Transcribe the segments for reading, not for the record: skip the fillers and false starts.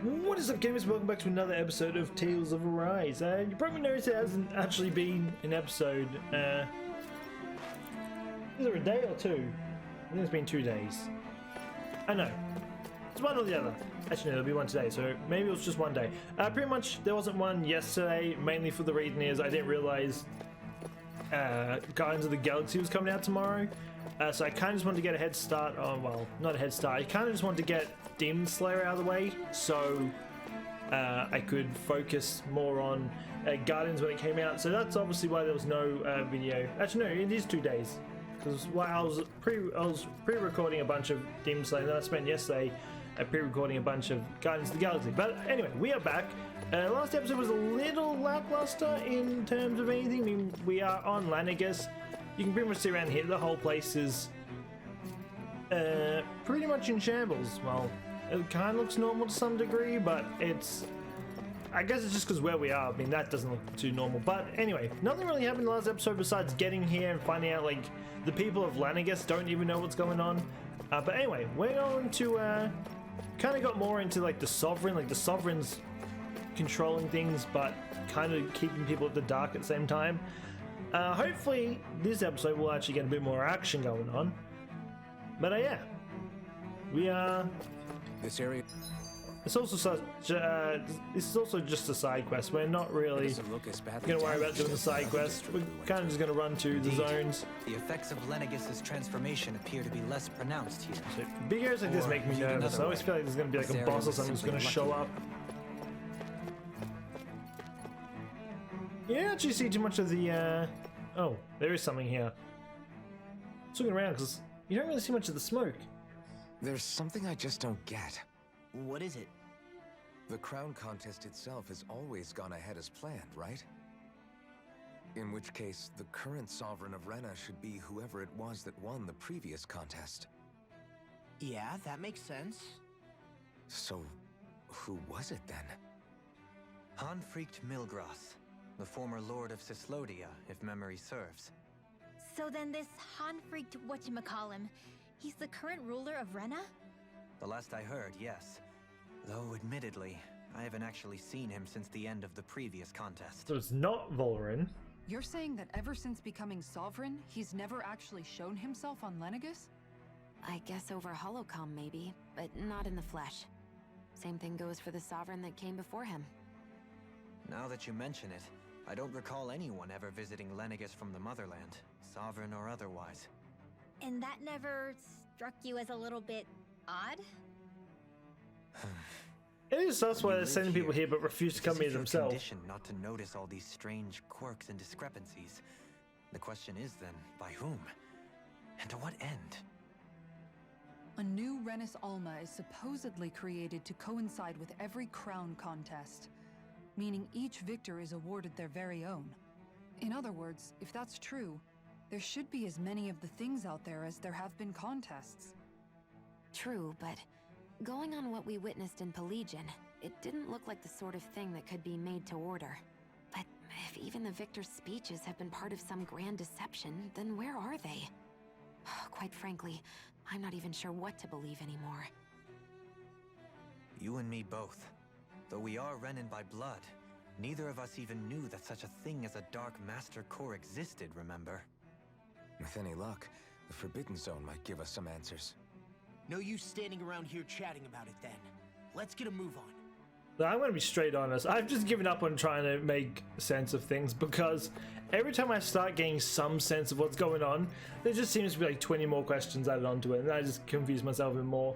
What is up, gamers? Welcome back to another episode of Tales of Arise. You probably noticed it hasn't actually been an episode. Is it a day or two? I think it's been 2 days. I know. It's one or the other. Actually, no, it'll be one today, so maybe it was just one day. Pretty much, there wasn't one yesterday, mainly for the reason is I didn't realize Guardians of the Galaxy was coming out tomorrow. So I kind of just wanted to get a head start on, well, not a head start, I kind of just wanted to get Demon Slayer out of the way so I could focus more on Guardians when it came out. So that's obviously why there was no video. Actually, no, it is 2 days. Because while I was pre-recording a bunch of Demon Slayer, and then I spent yesterday pre-recording a bunch of Guardians of the Galaxy. But anyway, we are back. Last episode was a little lackluster in terms of anything. I mean, we are on Lanagus. You can pretty much see around here, the whole place is pretty much in shambles. Well, it kind of looks normal to some degree, but it's... I guess it's just because where we are, I mean, that doesn't look too normal. But anyway, nothing really happened in the last episode besides getting here and finding out, like, the people of Lanagus don't even know what's going on. But anyway, we're going to kind of got more into, like, the Sovereign. Like, the Sovereign's controlling things, but kind of keeping people at the dark at the same time. Hopefully this episode will actually get a bit more action going on. But yeah, we are. This area. It's also such. This is also just a side quest. We're not really gonna worry about doing the side quest. We're kind of just gonna run to the zones. The effects of Lenagus's transformation appear to be less pronounced here. So big areas like this make me nervous. I always feel like there's gonna be like a boss or something that's gonna show up. You don't actually see too much of the, oh, there is something here. Just looking around, because you don't really see much of the smoke. There's something I just don't get. What is it? The crown contest itself has always gone ahead as planned, right? In which case, the current sovereign of Rena should be whoever it was that won the previous contest. Yeah, that makes sense. So, who was it then? Hanfricht Milgras, the former lord of Cislodia, if memory serves. So then this Hanfricht whatchamacallem, he's the current ruler of Rena? The last I heard, yes. Though, admittedly, I haven't actually seen him since the end of the previous contest. So it's not Valoran. You're saying that ever since becoming sovereign, he's never actually shown himself on Lanagus? I guess over Holocom maybe, but not in the flesh. Same thing goes for the sovereign that came before him. Now that you mention it, I don't recall anyone ever visiting Lanagus from the motherland, sovereign or otherwise. And that never struck you as a little bit odd? It is sus why they're sending people here but refuse to come here themselves. Conditioned not to notice all these strange quirks and discrepancies. The question is then, by whom? And to what end? A new Renis Alma is supposedly created to coincide with every crown contest, meaning each victor is awarded their very own. In other words, if that's true, there should be as many of the things out there as there have been contests. True, but going on what we witnessed in Pillaging, it didn't look like the sort of thing that could be made to order. But if even the victor's speeches have been part of some grand deception, then where are they? Quite frankly, I'm not even sure what to believe anymore. You and me both. Though we are Renin by blood, neither of us even knew that such a thing as a Dark Master Core existed, remember? With any luck, the Forbidden Zone might give us some answers. No use standing around here chatting about it then. Let's get a move on. I'm going to be straight honest. I've just given up on trying to make sense of things because every time I start getting some sense of what's going on, there just seems to be like 20 more questions added onto it, and I just confuse myself even more.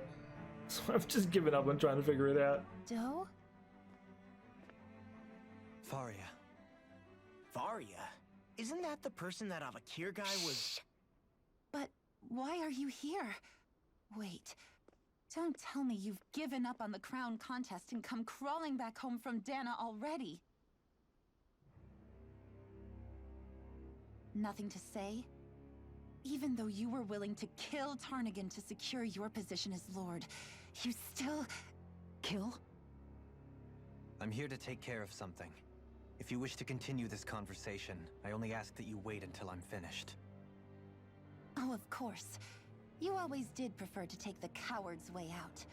So I've just given up on trying to figure it out. Doe? Faria. Varia? Isn't that the person that Avakir guy was... But why are you here? Wait, don't tell me you've given up on the crown contest and come crawling back home from Dahna already. Nothing to say? Even though you were willing to kill Tarnigan to secure your position as Lord, you still... kill? I'm here to take care of something. If you wish to continue this conversation, I only ask that you wait until I'm finished. Oh, of course. You always did prefer to take the coward's way out.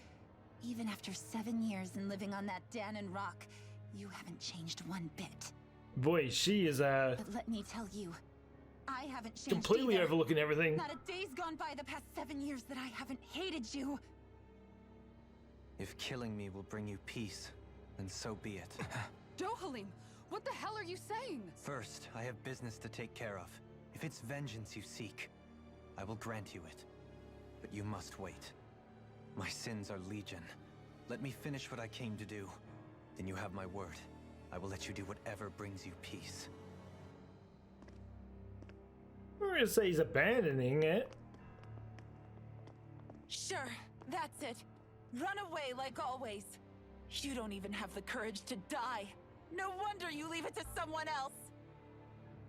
Even after 7 years and living on that Dahna rock, you haven't changed one bit. Boy, she is But let me tell you, I haven't changed completely either. overlooking everything. Not a day's gone by the past 7 years that I haven't hated you. If killing me will bring you peace, then so be it. Dohalim, what the hell are you saying? First, I have business to take care of. If it's vengeance you seek, I will grant you it. But you must wait. My sins are legion. Let me finish what I came to do. Then you have my word. I will let you do whatever brings you peace. I'm gonna say he's abandoning it. Sure, that's it. Run away like always. You don't even have the courage to die. No wonder you leave it to someone else.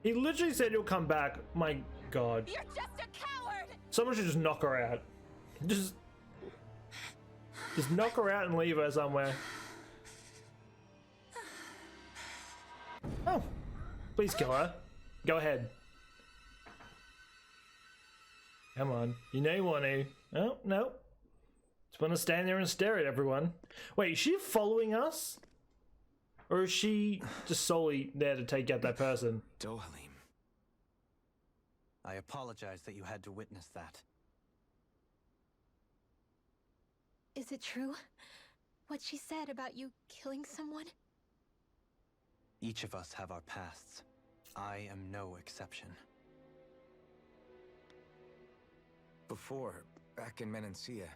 He literally said he'll come back. My god. You're just a coward! Someone should just knock her out. Just knock her out and leave her somewhere. Oh, please kill her. Go ahead. Come on, you know you want to. Oh, no. Just want to stand there and stare at everyone. Wait, is she following us? Or is she just solely there to take out that person? Dohalim. I apologize that you had to witness that. Is it true? What she said about you killing someone? Each of us have our pasts. I am no exception. Before, back in Menancia,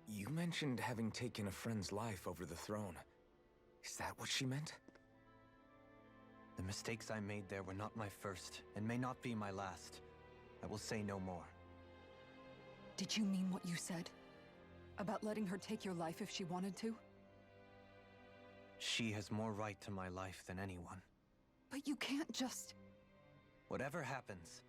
you mentioned having taken a friend's life over the throne. Is that what she meant? The mistakes I made there were not my first, and may not be my last. I will say no more. Did you mean what you said? About letting her take your life if she wanted to? She has more right to my life than anyone. But you can't just... Whatever happens,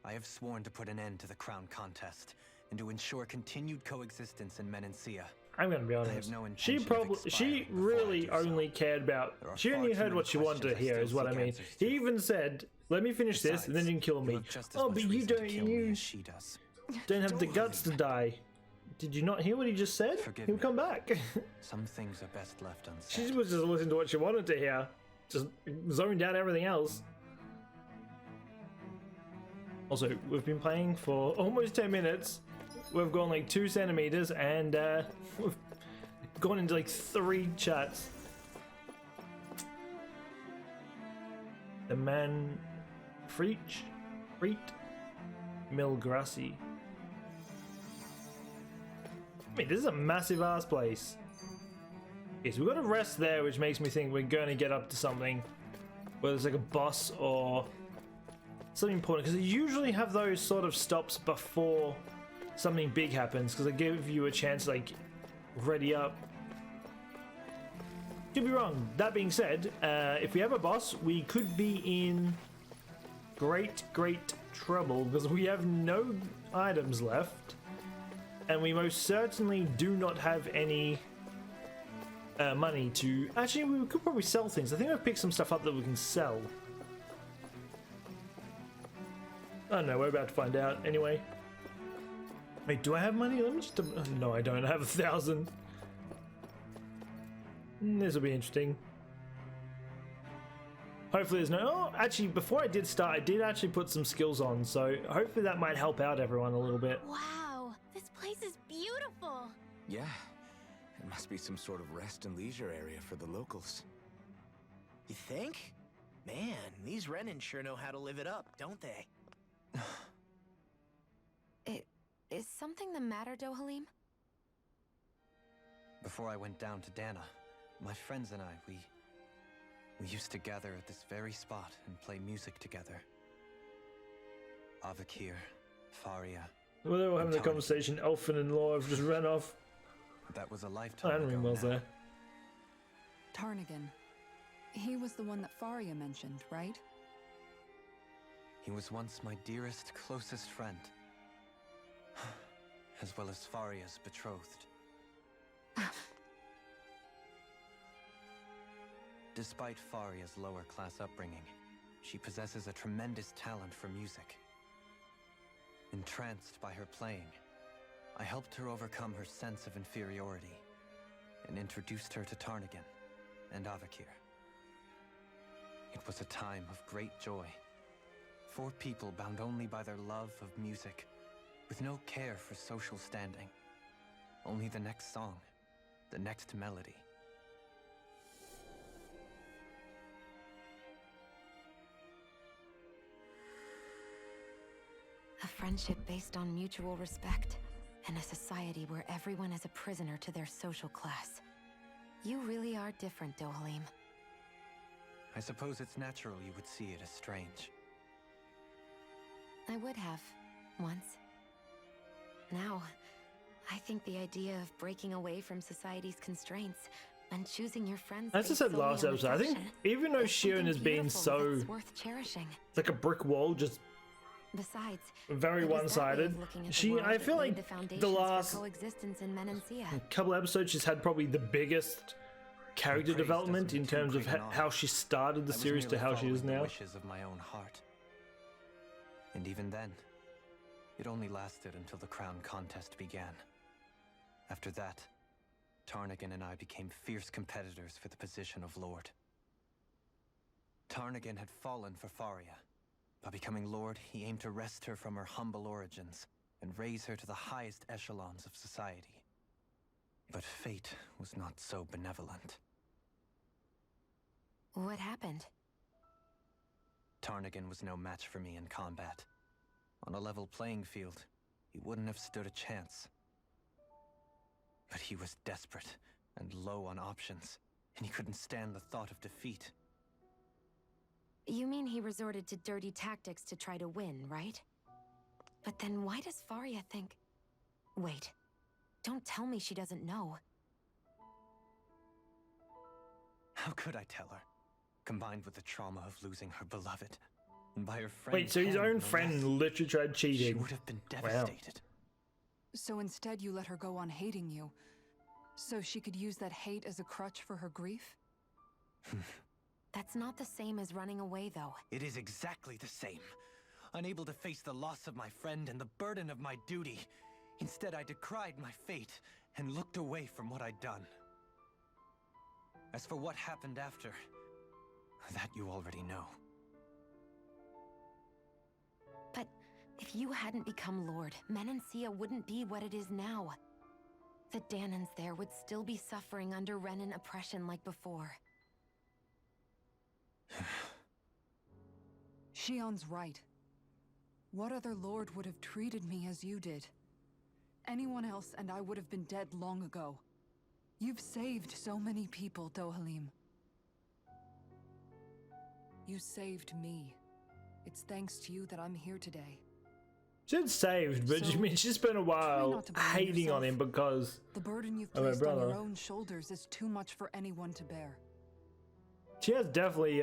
I have sworn to put an end to the crown contest, and to ensure continued coexistence in Menancia. I'm gonna be I have honest. no She intention of probably, expiring she before I really do so. only cared about. There are She far only too heard many what she wanted to questions I hear, still is what I seek mean. answers He to. even said, "Let me finish this, and then you can kill you me." have just as Oh, much but you reason to don't. kill me You as she does. don't have the guts to die. Did you not hear what he just said? Forgive He'll me. come back. Some things are best left She unsaid. was just listening to what she wanted to hear, just zoned out everything else. Also, we've been playing for almost 10 minutes. We've gone like 2 centimeters, and we've gone into like 3 chats. The man, Freet Milgrassi. I mean, this is a massive ass place. Okay, so we've got a rest there, which makes me think we're going to get up to something, whether it's like a boss or something important, because they usually have those sort of stops before something big happens, because they give you a chance to like ready up. Could be wrong. That being said, if we have a boss, we could be in great trouble, because we have no items left, and we most certainly do not have any money to... Actually, we could probably sell things. I think I've picked some stuff up that we can sell. I don't know, we're about to find out anyway. Wait, do I have money? Let me just... No, I don't. I have 1,000. This will be interesting. Hopefully there's no... Oh, actually, before I did start, I did actually put some skills on, so hopefully that might help out everyone a little bit. Wow, this place is beautiful. Yeah. It must be some sort of rest and leisure area for the locals. You think? Man, these Renan sure know how to live it up, don't they? Is something the matter, Dohalim? Before I went down to Dahna, my friends and I, we used to gather at this very spot and play music together. Avakir, Faria. Well, they were having a Tormented. conversation. Elfin and Law have just ran off. That was a Oh, lifetime Henry ago was now. there. Tarnigan. He was the one that Faria mentioned, right? He was once my dearest, closest friend. As well as Faria's betrothed. Despite Faria's lower-class upbringing, she possesses a tremendous talent for music. Entranced by her playing, I helped her overcome her sense of inferiority and introduced her to Tarnagin and Avakir. It was a time of great joy. 4 people bound only by their love of music, with no care for social standing. Only the next song, the next melody. A friendship based on mutual respect, and a society where everyone is a prisoner to their social class. You really are different, Dohalim. I suppose it's natural you would see it as strange. I would have, once. Now, I think the idea of breaking away from society's constraints and choosing your friends. As I said last episode, I think even though Shion has been so worth cherishing. It's like a brick wall, just Besides, very one-sided. I feel like the last couple episodes she's had probably the biggest character development in terms of how she started the series to how she is now. Wishes of my own heart. And even then, it only lasted until the crown contest began. After that, Tarnagin and I became fierce competitors for the position of Lord. Tarnagin had fallen for Faria. By becoming Lord, he aimed to wrest her from her humble origins and raise her to the highest echelons of society. But fate was not so benevolent. What happened? Tarnagin was no match for me in combat. On a level playing field, he wouldn't have stood a chance. But he was desperate and low on options, and he couldn't stand the thought of defeat. You mean he resorted to dirty tactics to try to win, right? But then why does Faria think... Wait, don't tell me she doesn't know. How could I tell her? Combined with the trauma of losing her beloved, and by her friend. Wait, so his own friend literally tried cheating. She would have been devastated. Wow. So instead you let her go on hating you, so she could use that hate as a crutch for her grief? That's not the same as running away, though. It is exactly the same. Unable to face the loss of my friend and the burden of my duty. Instead, I decried my fate and looked away from what I'd done. As for what happened after, that you already know. But if you hadn't become Lord, Menancia wouldn't be what it is now. The Dahnans there would still be suffering under Renan oppression like before. Shion's right. What other lord would have treated me as you did? Anyone else and I would have been dead long ago. You've saved so many people, Dohalim. You saved me. It's thanks to you that I'm here today. She's saved, but So, I mean, she's spent a while hating on him because the burden you've of her placed on brother. your own shoulders is too much for anyone to bear. She has definitely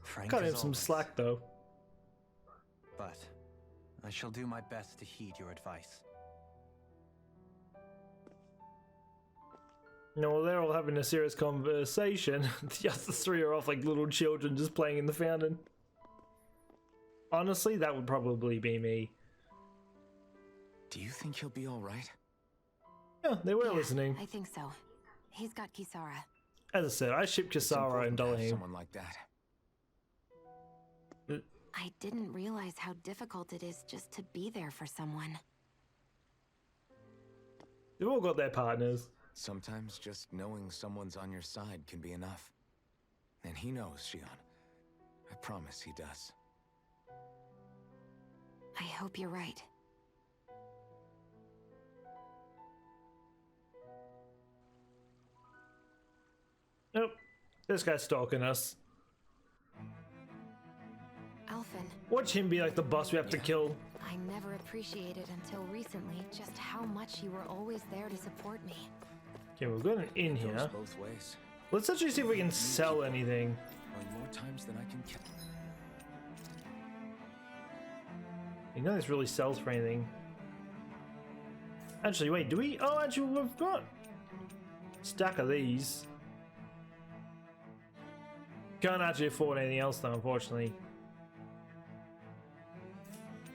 Frank cut as him some always. slack though. But I shall do my best to heed your advice. You know, while they're all having a serious conversation, the other 3 are off like little children just playing in the fountain. Honestly, that would probably be me. Do you think he'll be all right? Yeah, they were Yeah, listening. I think so. He's got Kisara. As I said, I ship It's Kisara and important to have Dolahim. someone like that. I didn't realize how difficult it is just to be there for someone. They've all got their partners. Sometimes just knowing someone's on your side can be enough. And he knows, Shion. I promise he does. I hope you're right. Nope. This guy's stalking us. Alphen, Watch him be like the boss we have to kill. I never appreciated until recently just how much you were always there to support me. Okay, we've got an inn It goes here. both ways. Let's actually see if we can sell anything. Like more times than I can count. You know this really sells for anything. Actually, wait, do we? Oh, actually, we've got a stack of these. Can't actually afford anything else though, unfortunately.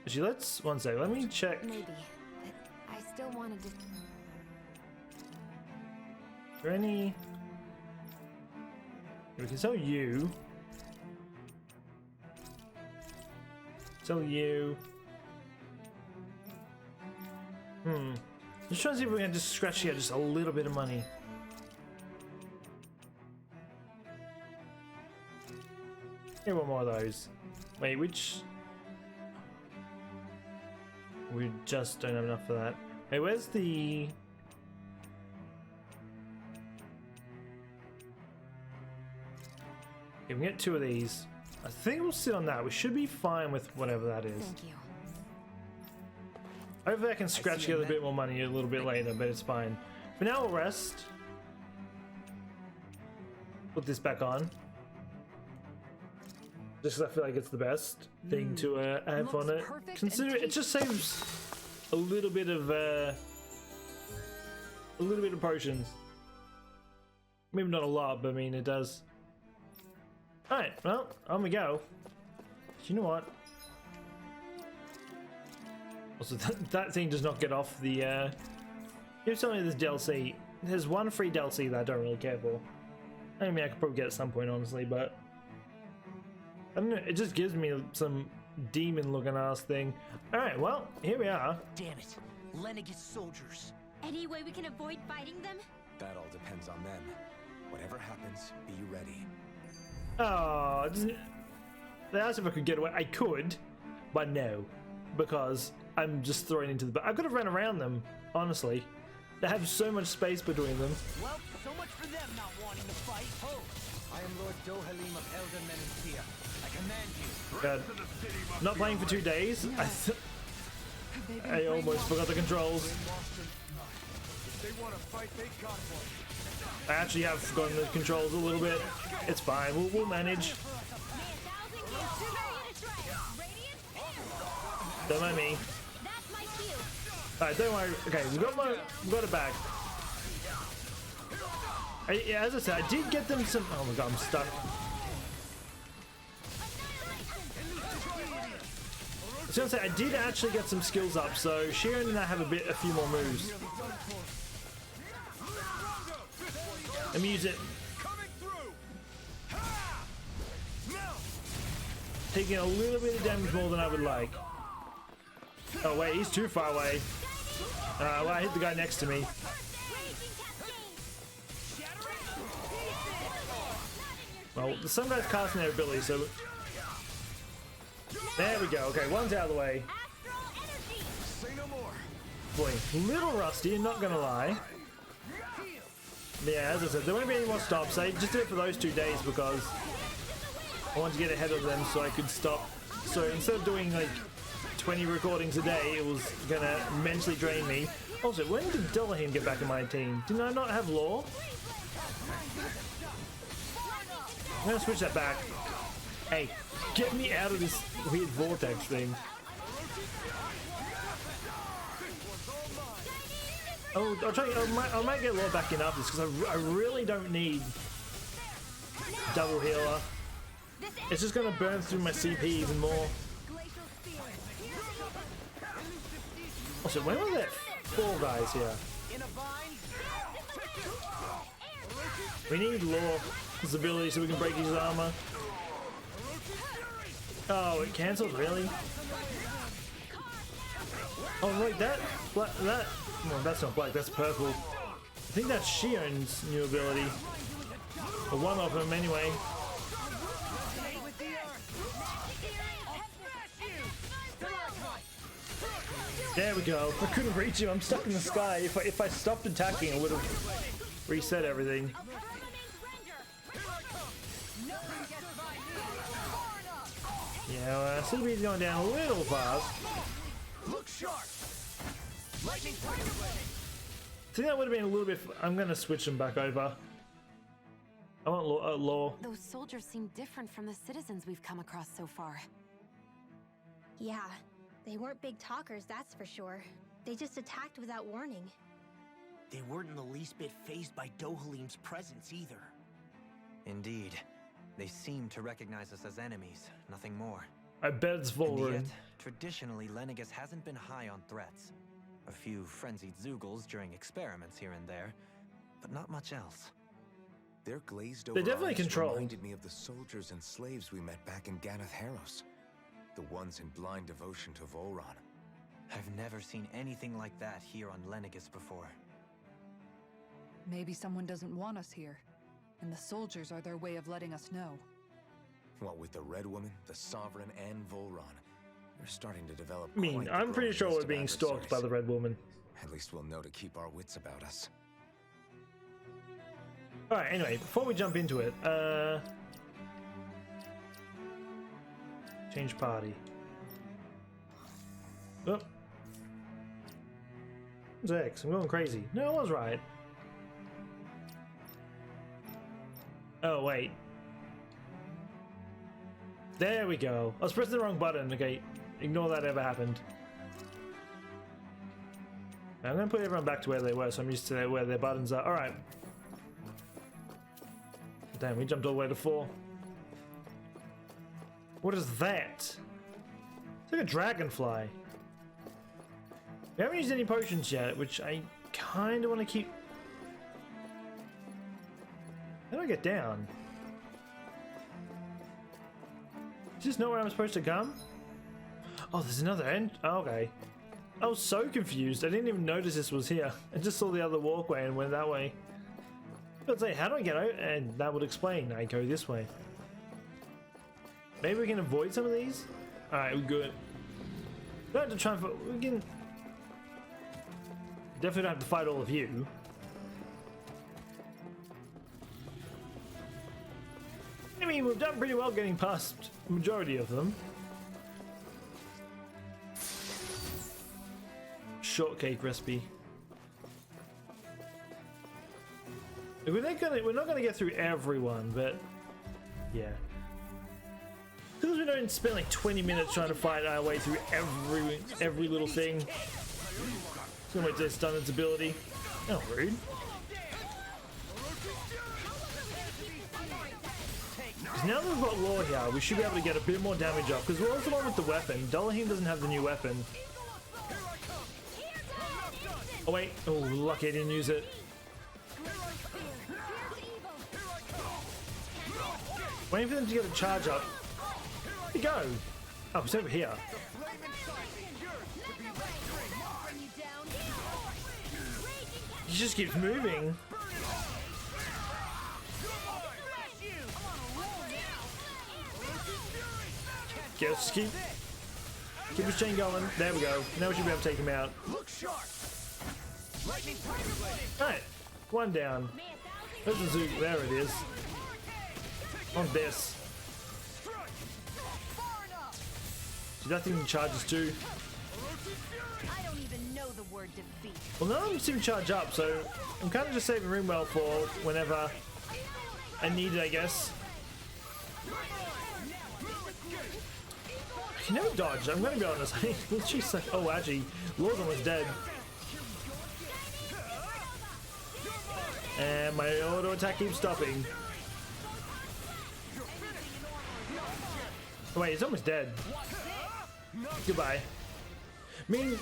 Actually, let's one sec. Let me check. Maybe, but I still wanted to... there any... We can sell you. Sell you. Just trying to see if we can just scratch here just a little bit of money. Here, one more of those. Wait, which... We just don't have enough for that. Hey, where's the... Okay, we can get 2 of these. I think we'll sit on that. We should be fine with whatever that is. Thank you. Hopefully I can scratch together a bit more money a little bit later, but it's fine. For now, we'll rest. Put this back on. Just because I feel like it's the best thing to have on it. Consider it just saves a little bit of potions. Maybe not a lot, but I mean it does. Alright, well, on we go. You know what? Also, that thing does not get off the, Here's something this DLC. There's one free DLC that I don't really care for. I mean, I could probably get at some point, honestly, but... I don't know, it just gives me some demon-looking ass thing. Alright, well, here we are. Damn it. Lenegis soldiers. Any way we can avoid fighting them? That all depends on them. Whatever happens, be ready. Oh, they asked if I could get away. I could, but no, because I'm just throwing into the... I could have ran around them, honestly. They have so much space between them. Well, so much for them not wanting to fight. Oh, I am Lord Dohalim of Elden Menancia. I command you. God. Not playing for 2 days. I almost forgot the controls. I actually have forgotten the controls a little bit. It's fine. We'll manage. Don't mind me. Alright, don't worry. Okay, we got it back. Yeah, as I said, I did get them some. Oh my god, I'm stuck. I was gonna say I did actually get some skills up, so Sharon and I have a few more moves. Let me use it. Taking a little bit of damage more than I would like. Oh wait, he's too far away. Well, I hit the guy next to me. Well, some guys casting their ability, so... There we go. Okay, one's out of the way. Boy, little rusty, I'm not gonna lie. But yeah, as I said, there won't be any more stops. I just did it for those 2 days because I wanted to get ahead of them so I could stop. So instead of doing like 20 recordings a day, it was gonna mentally drain me. Also, when did Dahna get back in my team? Didn't I not have law? I'm gonna switch that back. Hey, get me out of this weird vortex thing. Oh, I'll try. I might get law back in after this because I really don't need double healer. It's just gonna burn through my CP even more. Also, when were there 4 guys here? We need Law's ability so we can break his armor. Oh, it cancelled, really? Oh, right, that. Well, that's not black, that's purple. I think that's Shion's new ability. Or one of them, anyway. There we go. I couldn't reach him. I'm stuck in the sky. If I stopped attacking, I would have reset everything. Yeah, CB's going down a little fast. look sharp. Lightning. I think that would have been a little bit. I'm going to switch them back over. I want law. Those soldiers seem different from the citizens we've come across so far. Yeah, they weren't big talkers, that's for sure. They just attacked without warning. They weren't in the least bit fazed by Dohalim's presence either. Indeed. They seem to recognize us as enemies, nothing more. I bet it's And Volrin. yet, traditionally, Lenegis hasn't been high on threats. A few frenzied Zeugles during experiments here and there, but not much else. Their glazed They're over definitely eyes controlled. reminded me of the soldiers and slaves we met back in Ganath Harros. The ones in blind devotion to Volron. I've never seen anything like that here on Lenegis before. Maybe someone doesn't want us here, and the soldiers are their way of letting us know. What with the Red Woman, the Sovereign, and Volron, they're starting to develop. I mean, I'm pretty sure we're being stalked by the Red Woman. At least we'll know to keep our wits about us. Alright, anyway, before we jump into it, change party. Oh. What's X? I'm going crazy. No, I was right. Oh, wait. There we go. I was pressing the wrong button. Okay, ignore that ever happened. I'm going to put everyone back to where they were, so I'm used to where their buttons are. Alright. Damn, we jumped all the way to 4. What is that? It's like a dragonfly. We haven't used any potions yet, which I kind of want to keep. How do I get down? Is this not where I'm supposed to come? Oh, there's another end. Oh, okay. I was so confused. I didn't even notice this was here. I just saw the other walkway and went that way. I'd say, how do I get out? And that would explain. I go this way. Maybe we can avoid some of these? Alright, we're good. We don't have to try and we can. Definitely don't have to fight all of you. I mean, we've done pretty well getting past the majority of them. Shortcake recipe. We're not gonna get through everyone, but yeah. Because we don't spend like 20 minutes trying to fight our way through every little thing. Just gonna wait till they stun its ability. Oh, rude. Now that we've got Law here, we should be able to get a bit more damage up, because we're also on with the weapon. Dullaheen doesn't have the new weapon. Oh wait, oh lucky I didn't use it. Waiting for them to get a charge up. Where'd he go? Oh, it's over here. He just keeps moving. Okay, let's just keep his chain going. There we go. Now we should be able to take him out. Alright, one down. There's the zoo. There it is. On this. See, that thing charges too. I don't even know the word defeat. Well, none of them seem to charge up, so I'm kind of just saving room well for whenever I need it, I guess. I can never dodge, I'm gonna be honest. She's like, oh, actually, Law's almost dead. And my auto attack keeps stopping. Oh, wait, he's almost dead. Goodbye. I mean,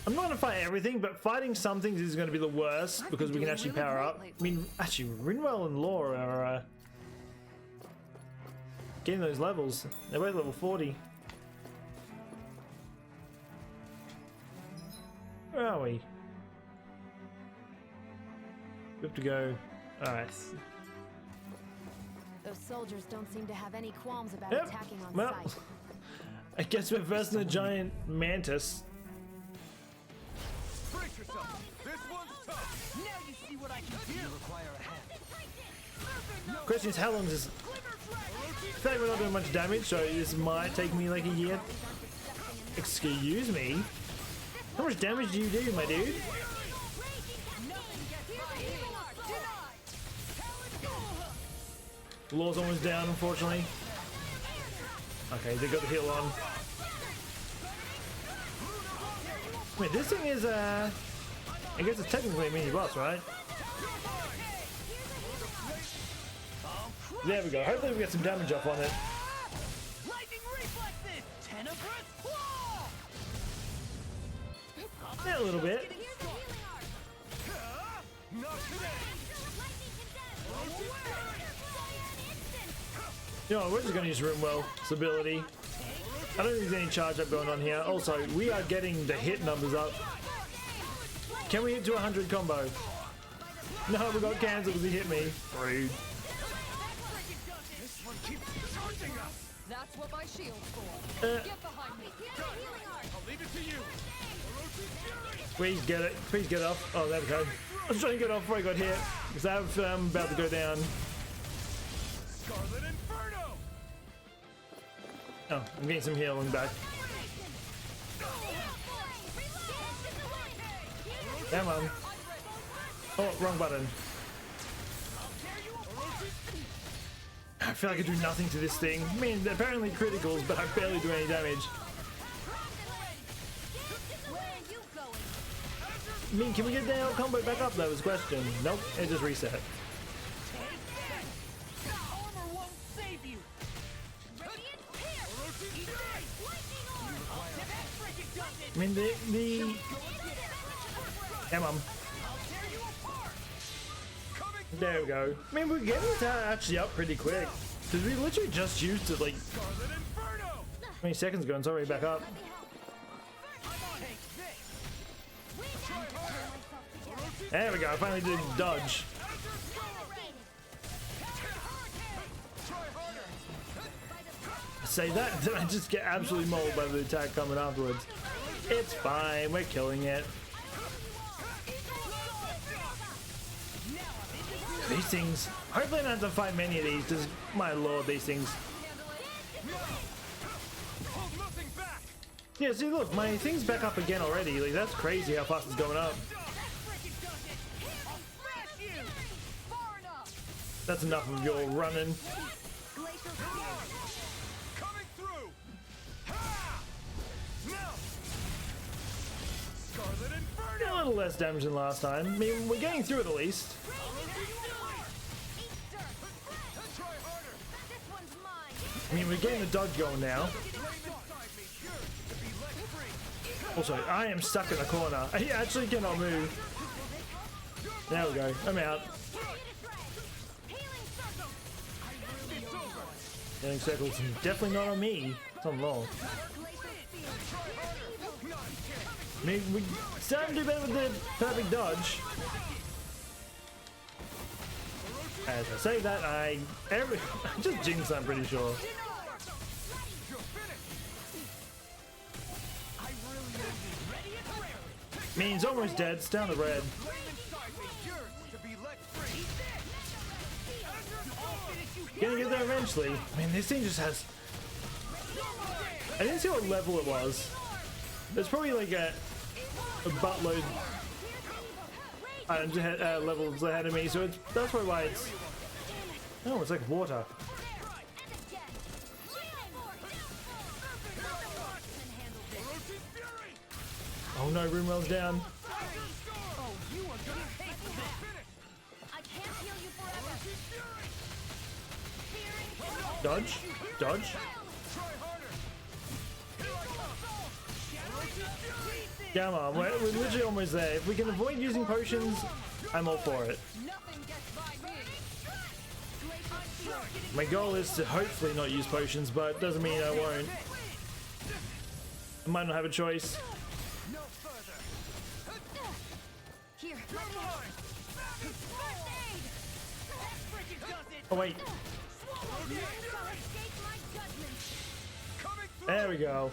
I'm not gonna fight everything, but fighting some things is gonna be the worst because we can actually power up. I mean, actually, Rinwell and Law are getting those levels. They're both level 40. Where are we? We have to go. Alright. Those soldiers don't seem to have any qualms about Yep. attacking on Well, sight. I guess we're versing a giant mantis. Brace yourself. This one's tough. Now you see what I can do. You require a hand. Question is, how long does this? I feel like we're not doing much damage, so this might take me like a year. Excuse me. How much damage do you do, my dude? Law's almost down, unfortunately. Okay, they got the heal on. Wait, this thing is, I guess it's technically a mini boss, right? There we go. Hopefully we get some damage up on it. Lightning reflexes. Tenebrous claw. Yeah, a little bit. You know, we're just gonna use Roomwell's ability. I don't think there's any charge up going on here. Also, we are getting the hit numbers up. Can we hit to 100 combo? No, we got cancelled because he hit me. Rude. That's what my shield's for. Get behind me. I'll leave it to you. Please get it. Please get off. Oh, there we go. I was trying to get off before I got hit because I'm about to go down. Scarlet Inferno. Oh, I'm getting some healing back. Come on. Oh, wrong button. I feel like I do nothing to this thing. I mean, they're apparently criticals, but I barely do any damage. I mean, can we get the combo back up though is the question. Nope, it just reset. I mean, the... Come on. There we go. I mean, we're getting it actually up pretty quick. Because we literally just used it like 20 seconds ago and it's already back up. There we go, I finally did dodge. Say that, did I just get absolutely mauled by the attack coming afterwards? It's fine, we're killing it. These things, hopefully I don't have to fight many of these, because my lord, these things. Yeah, see look, my thing's back up again already, like that's crazy how fast it's going up. That's enough of your running. A little less damage than last time. I mean, we're getting through it at least. I mean, we're getting the dodge going now. Also, I am stuck in a corner. I actually cannot move. There we go. I'm out. Getting circles, definitely not on me. It's on Law. I mean, we starting to do better with the perfect dodge. As I say that, I just jinxed, I'm pretty sure. I mean, he's almost dead. It's down to red. Gonna get there eventually. I mean, this thing just has... I didn't see what level it was. It's probably like a buttload levels ahead of me, so it's, that's probably why it's... Oh, it's like water. Oh no, Roomwell's down. Dodge, dodge. Come on, we're literally almost there. If we can avoid using potions, I'm all for it. My goal is to hopefully not use potions, but doesn't mean I won't. I might not have a choice. Oh wait. There we go.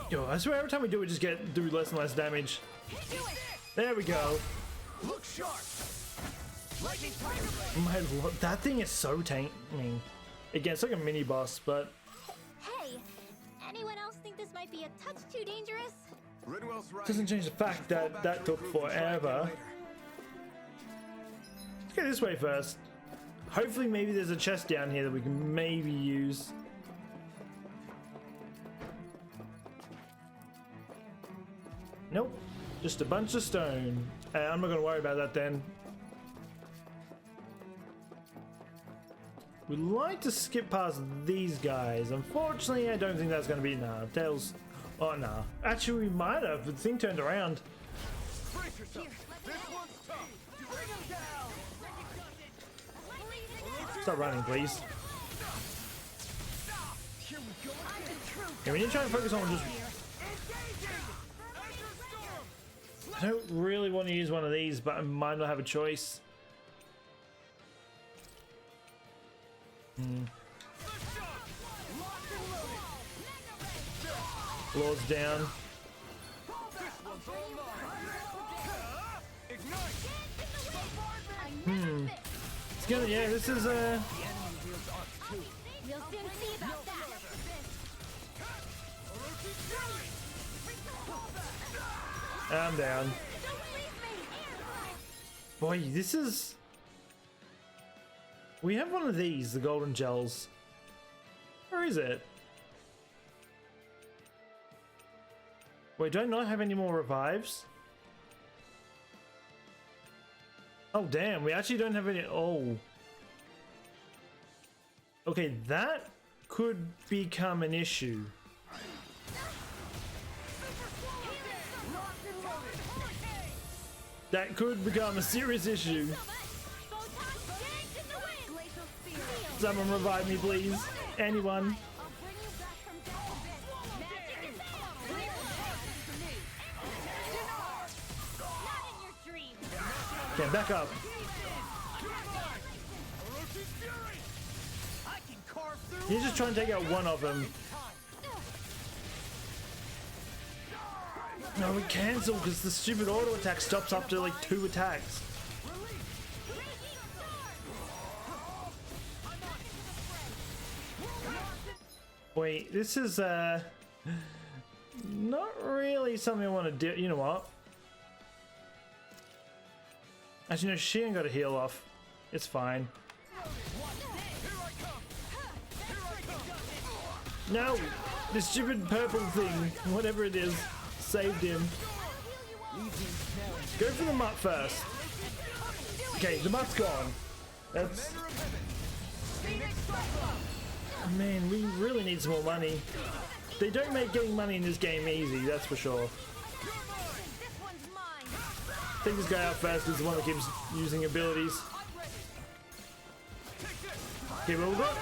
Yo, I swear every time we do it, we just do less and less damage. There we go. Look sharp. My lord, that thing is so tank. I mean, again, it's like a mini boss, but. Hey, anyone else think this might be a touch too dangerous? Doesn't change the fact that that took forever. Let's go this way first. Hopefully, maybe there's a chest down here that we can maybe use. Nope, just a bunch of stone. I'm not gonna worry about that then. We'd like to skip past these guys. Unfortunately, I don't think that's gonna be nah. Tails. Oh nah. Actually, we might have. The thing turned around. yourself. This one's tough. Bring him down. Stop running, please. Yeah, we need to try and focus on just... I don't really want to use one of these, but I might not have a choice. Lord's down. It's gonna, yeah, this is We'll soon see about that. I'm down. Boy, this is... We have one of these, the golden gels. Where is it? Wait, do I not have any more revives? Oh damn, we actually don't have any... Oh. Okay, that could become an issue. That could become a serious issue. Someone revive me, please. Anyone. Okay, back up. He's just trying to take out one of them. No, we cancel because the stupid auto attack stops after like 2 attacks. Wait, this is not really something I want to do. You know what? Actually, no, she ain't got a heal off. It's fine. No! This stupid purple thing, whatever it is, saved him. Go for the mutt first. Okay, the mutt's gone. That's... Man, we really need some more money. They don't make getting money in this game easy, that's for sure. Take this guy out first because the one that keeps using abilities. Okay, well, we've got...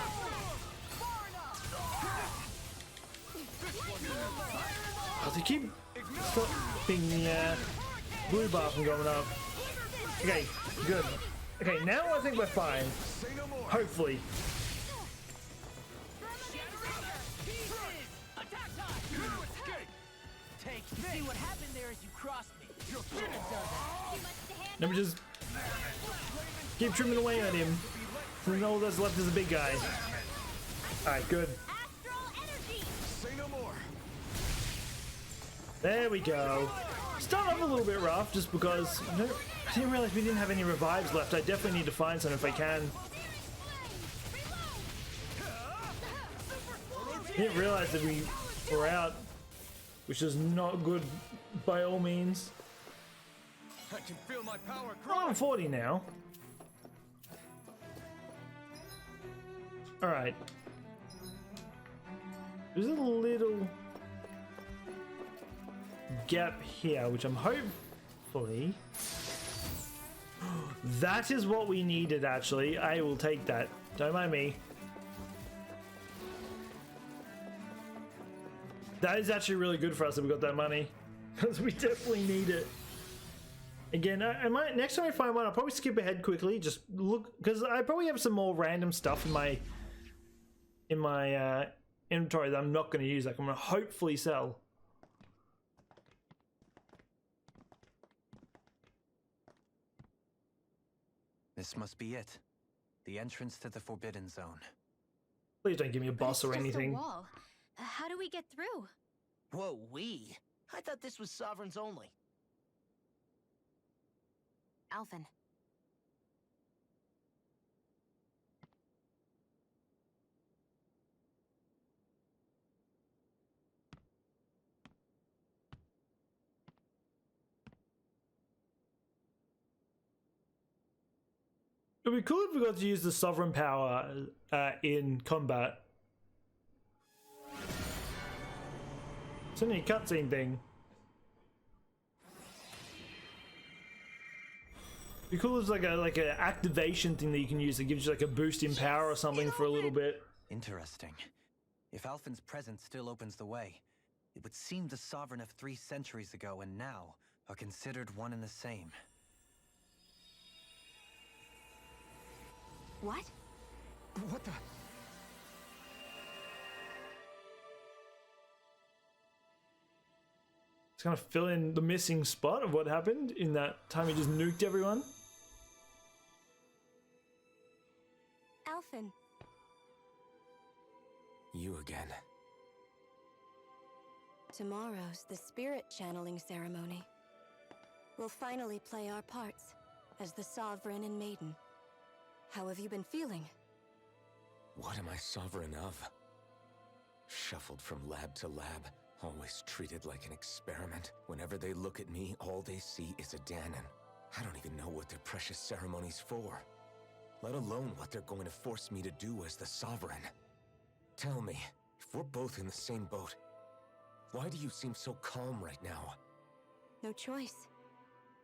Oh, they keep stopping the blue bar from going up. Okay, good. Okay, now I think we're fine. Hopefully. See what happened there as you crossed me. Let me just keep trimming away at him. And all that's left is a big guy. Alright, good. There we go. Start off a little bit rough just because I didn't realize we didn't have any revives left. I definitely need to find some if I can. Didn't realize that we were out, which is not good by all means. I can feel my power Oh, I'm 40 now. Alright. There's a little gap here, which I'm hopefully... That is what we needed, actually. I will take that. Don't mind me. That is actually really good for us that we got that money. Because we definitely need it. Again, I might... Next time I find one, I'll probably skip ahead quickly. Just look... Because I probably have some more random stuff in my... inventory that I'm not going to use. Like, I'm going to hopefully sell. This must be it. The entrance to the Forbidden Zone. Please don't give me a boss or anything. Just a wall. How do we get through? Whoa, we? I thought this was sovereigns only. Alphen. It would be cool if we got to use the sovereign power in combat. It's only a cutscene thing. Be cool as like a activation thing that you can use that gives you like a boost in power or something for a little bit. Interesting. If Alphen's presence still opens the way, it would seem the Sovereign of 3 centuries ago and now are considered one and the same. What? What the? It's gonna fill in the missing spot of what happened in that time he just nuked everyone. Alphen. You again. Tomorrow's the spirit channeling ceremony. We'll finally play our parts as the Sovereign and Maiden. How have you been feeling? What am I sovereign of? Shuffled from lab to lab, always treated like an experiment. Whenever they look at me, all they see is a Dahnan. I don't even know what their precious ceremony's for, let alone what they're going to force me to do as the Sovereign. Tell me, if we're both in the same boat, why do you seem so calm right now? No choice.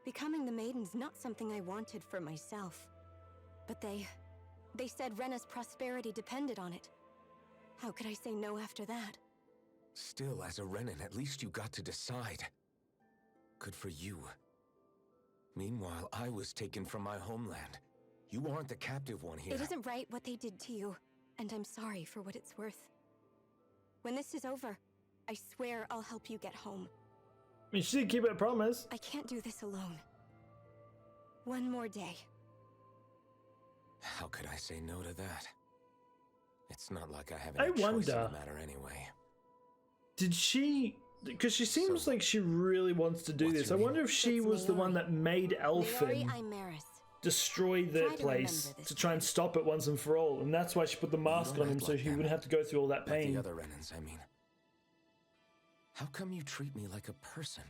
Becoming the Maiden's not something I wanted for myself. But they said Rena's prosperity depended on it. How could I say no after that? Still, as a Renan, at least you got to decide. Good for you. Meanwhile, I was taken from my homeland. You aren't the captive one here. It isn't right what they did to you, and I'm sorry for what it's worth. When this is over, I swear I'll help you get home. I mean, she did keep her promise. I can't do this alone. One more day. How could I say no to that? It's not like I have I any choice in wonder. the matter anyway. Did she? Because she seems So, like she really wants to do what's this. I your name? wonder if she It's was the one Maori. that made Elfin Imeris. destroy the Try to place remember this to try and stop it once and for all, and that's why she put the mask don't on him act so like he that. wouldn't have to go through all that Like pain. the other Renans, I mean. How come you treat me like a person?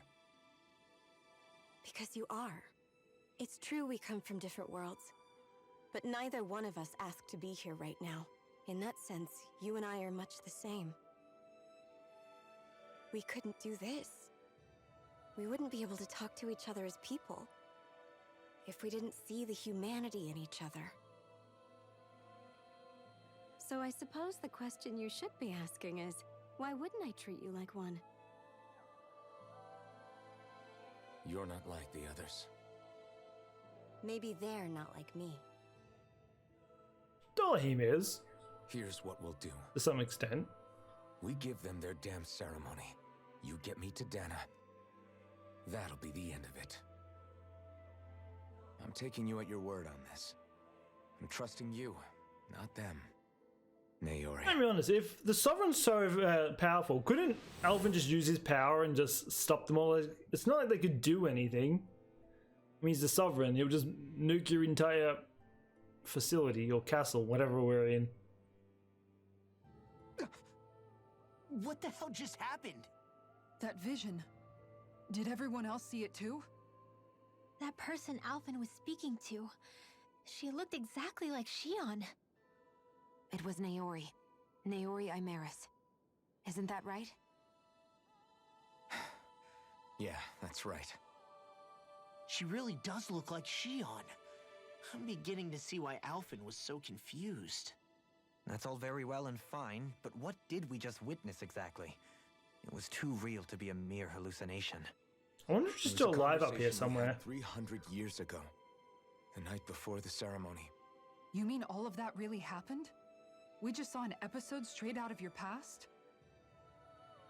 Because you are. It's true we come from different worlds. But neither one of us asked to be here right now. In that sense, you and I are much the same. We couldn't do this. We wouldn't be able to talk to each other as people if we didn't see the humanity in each other. So I suppose the question you should be asking is, why wouldn't I treat you like one? You're not like the others. Maybe they're not like me. Dolahim is, Here's what we'll do. to some extent. We give them their damn ceremony. You get me to Dahna. That'll be the end of it. I'm taking you at your word on this. I'm trusting you, not them. Naori. Let me be honest, if the Sovereign's so powerful, couldn't Alvin just use his power and just stop them all? It's not like they could do anything. I mean, he's the Sovereign. He'll just nuke your entire facility or castle, whatever we're in. What the hell just happened? That vision. Did everyone else see it too? That person Alvin was speaking to, she looked exactly like Shion. It was Naori. Naori Imeris. Isn't that right? Yeah, that's right. She really does look like Shion. I'm beginning to see why Alphen was so confused. That's all very well and fine, but what did we just witness exactly? It was too real to be a mere hallucination. I wonder if she's It was still a alive up here conversation we somewhere. had 300 years ago. The night before the ceremony. You mean all of that really happened? We just saw an episode straight out of your past?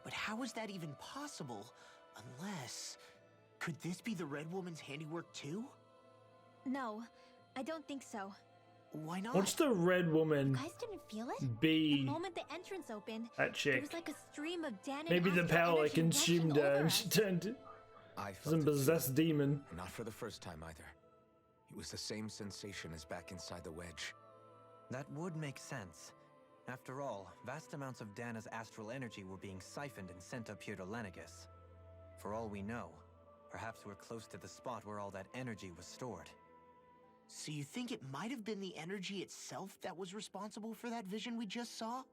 But how is that even possible? Unless... Could this be the Red Woman's handiwork too? No, I don't think so. Why not? What's the red woman You guys didn't feel it? The be moment the entrance opened, that there chick? was like a stream of Dahna Maybe the astral power energy consumed rushing her over and us. she turned I to felt some it too. possessed demon. Not for the first time either. It was the same sensation as back inside the wedge. That would make sense. After all, vast amounts of Dahna's astral energy were being siphoned and sent up here to Lenegus. For all we know, perhaps we're close to the spot where all that energy was stored. So you think it might have been the energy itself that was responsible for that vision we just saw?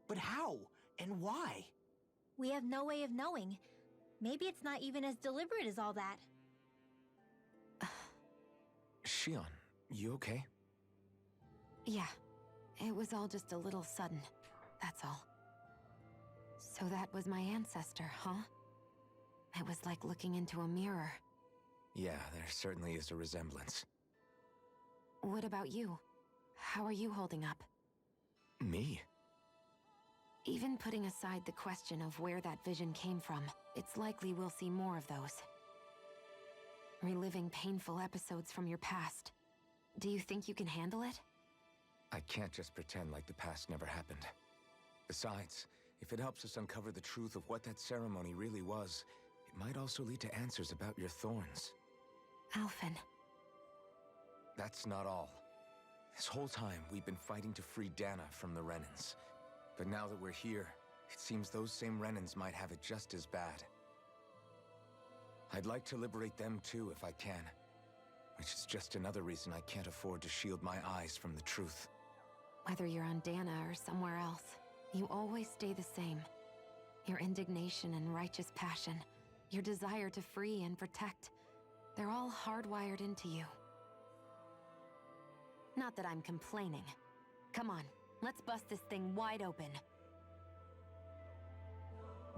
But how? And why? We have no way of knowing. Maybe it's not even as deliberate as all that. Shion, you okay? Yeah, it was all just a little sudden, that's all. So that was my ancestor, huh? It was like looking into a mirror. Yeah, there certainly is a resemblance. What about you? How are you holding up? Me? Even putting aside the question of where that vision came from, it's likely we'll see more of those. Reliving painful episodes from your past. Do you think you can handle it? I can't just pretend like the past never happened. Besides, if it helps us uncover the truth of what that ceremony really was, it might also lead to answers about your thorns. Alphen. That's not all. This whole time, we've been fighting to free Dahna from the Renans. But now that we're here, it seems those same Renans might have it just as bad. I'd like to liberate them too if I can. Which is just another reason I can't afford to shield my eyes from the truth. Whether you're on Dahna or somewhere else, you always stay the same. Your indignation and righteous passion, your desire to free and protect, they're all hardwired into you. Not that I'm complaining. Come on, let's bust this thing wide open.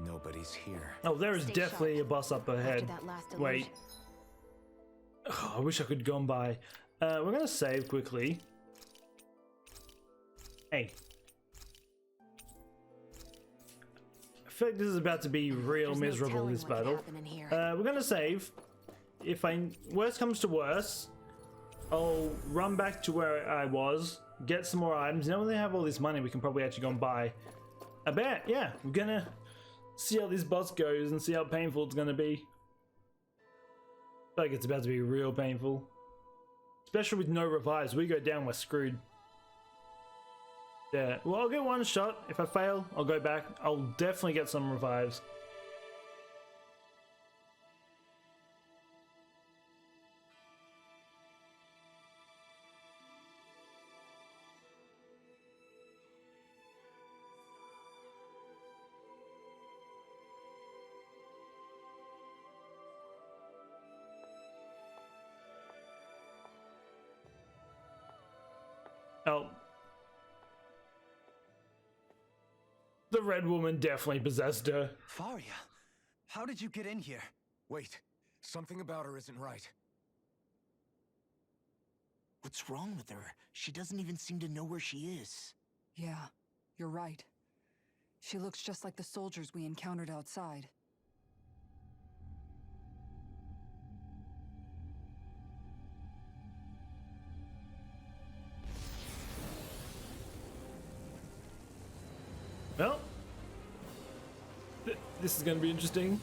Nobody's here. Oh, there is Stay definitely sharp. a boss up ahead. After that last Wait. illusion. Oh, I wish I could go on by. We're gonna save quickly. Hey. I feel like this is about to be real There's no miserable, telling this what could battle. happen in here. We're gonna save. If worst comes to worst, I'll run back to where I was, get some more items. Now when they have all this money, we can probably actually go and buy a bet. Yeah, we're gonna see how this boss goes and see how painful it's gonna be. I feel like it's about to be real painful. Especially with no revives. We go down, we're screwed. Yeah, well, I'll get one shot. If I fail, I'll go back. I'll definitely get some revives. Oh. The red woman definitely possessed her. Faria, how did you get in here? Wait, something about her isn't right. What's wrong with her? She doesn't even seem to know where she is. Yeah, you're right. She looks just like the soldiers we encountered outside. Well, this is going to be interesting.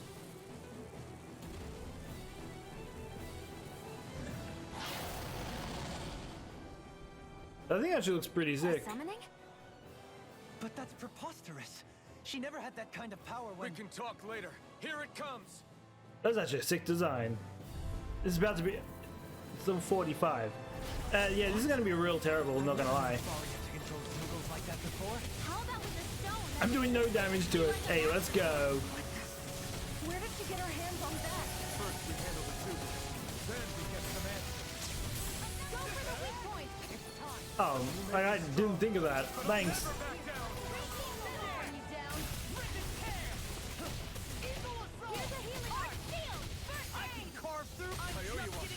I think it actually looks pretty sick. Summoning? But that's preposterous. She never had that kind of power We when... can talk later. Here it comes. That's actually a sick design. This is about to be... It's level 45. Yeah, this is going to be real terrible, not going to lie. Faria to control singles like that before? How about with the stone? I'm doing no damage to it. Hey, let's go. Where did she get her hands on that? First we handle the two. Then we get some answers. Go for the weak point. It's time. Oh, I didn't think of that. Thanks. Back down. I can carve through. I owe you one.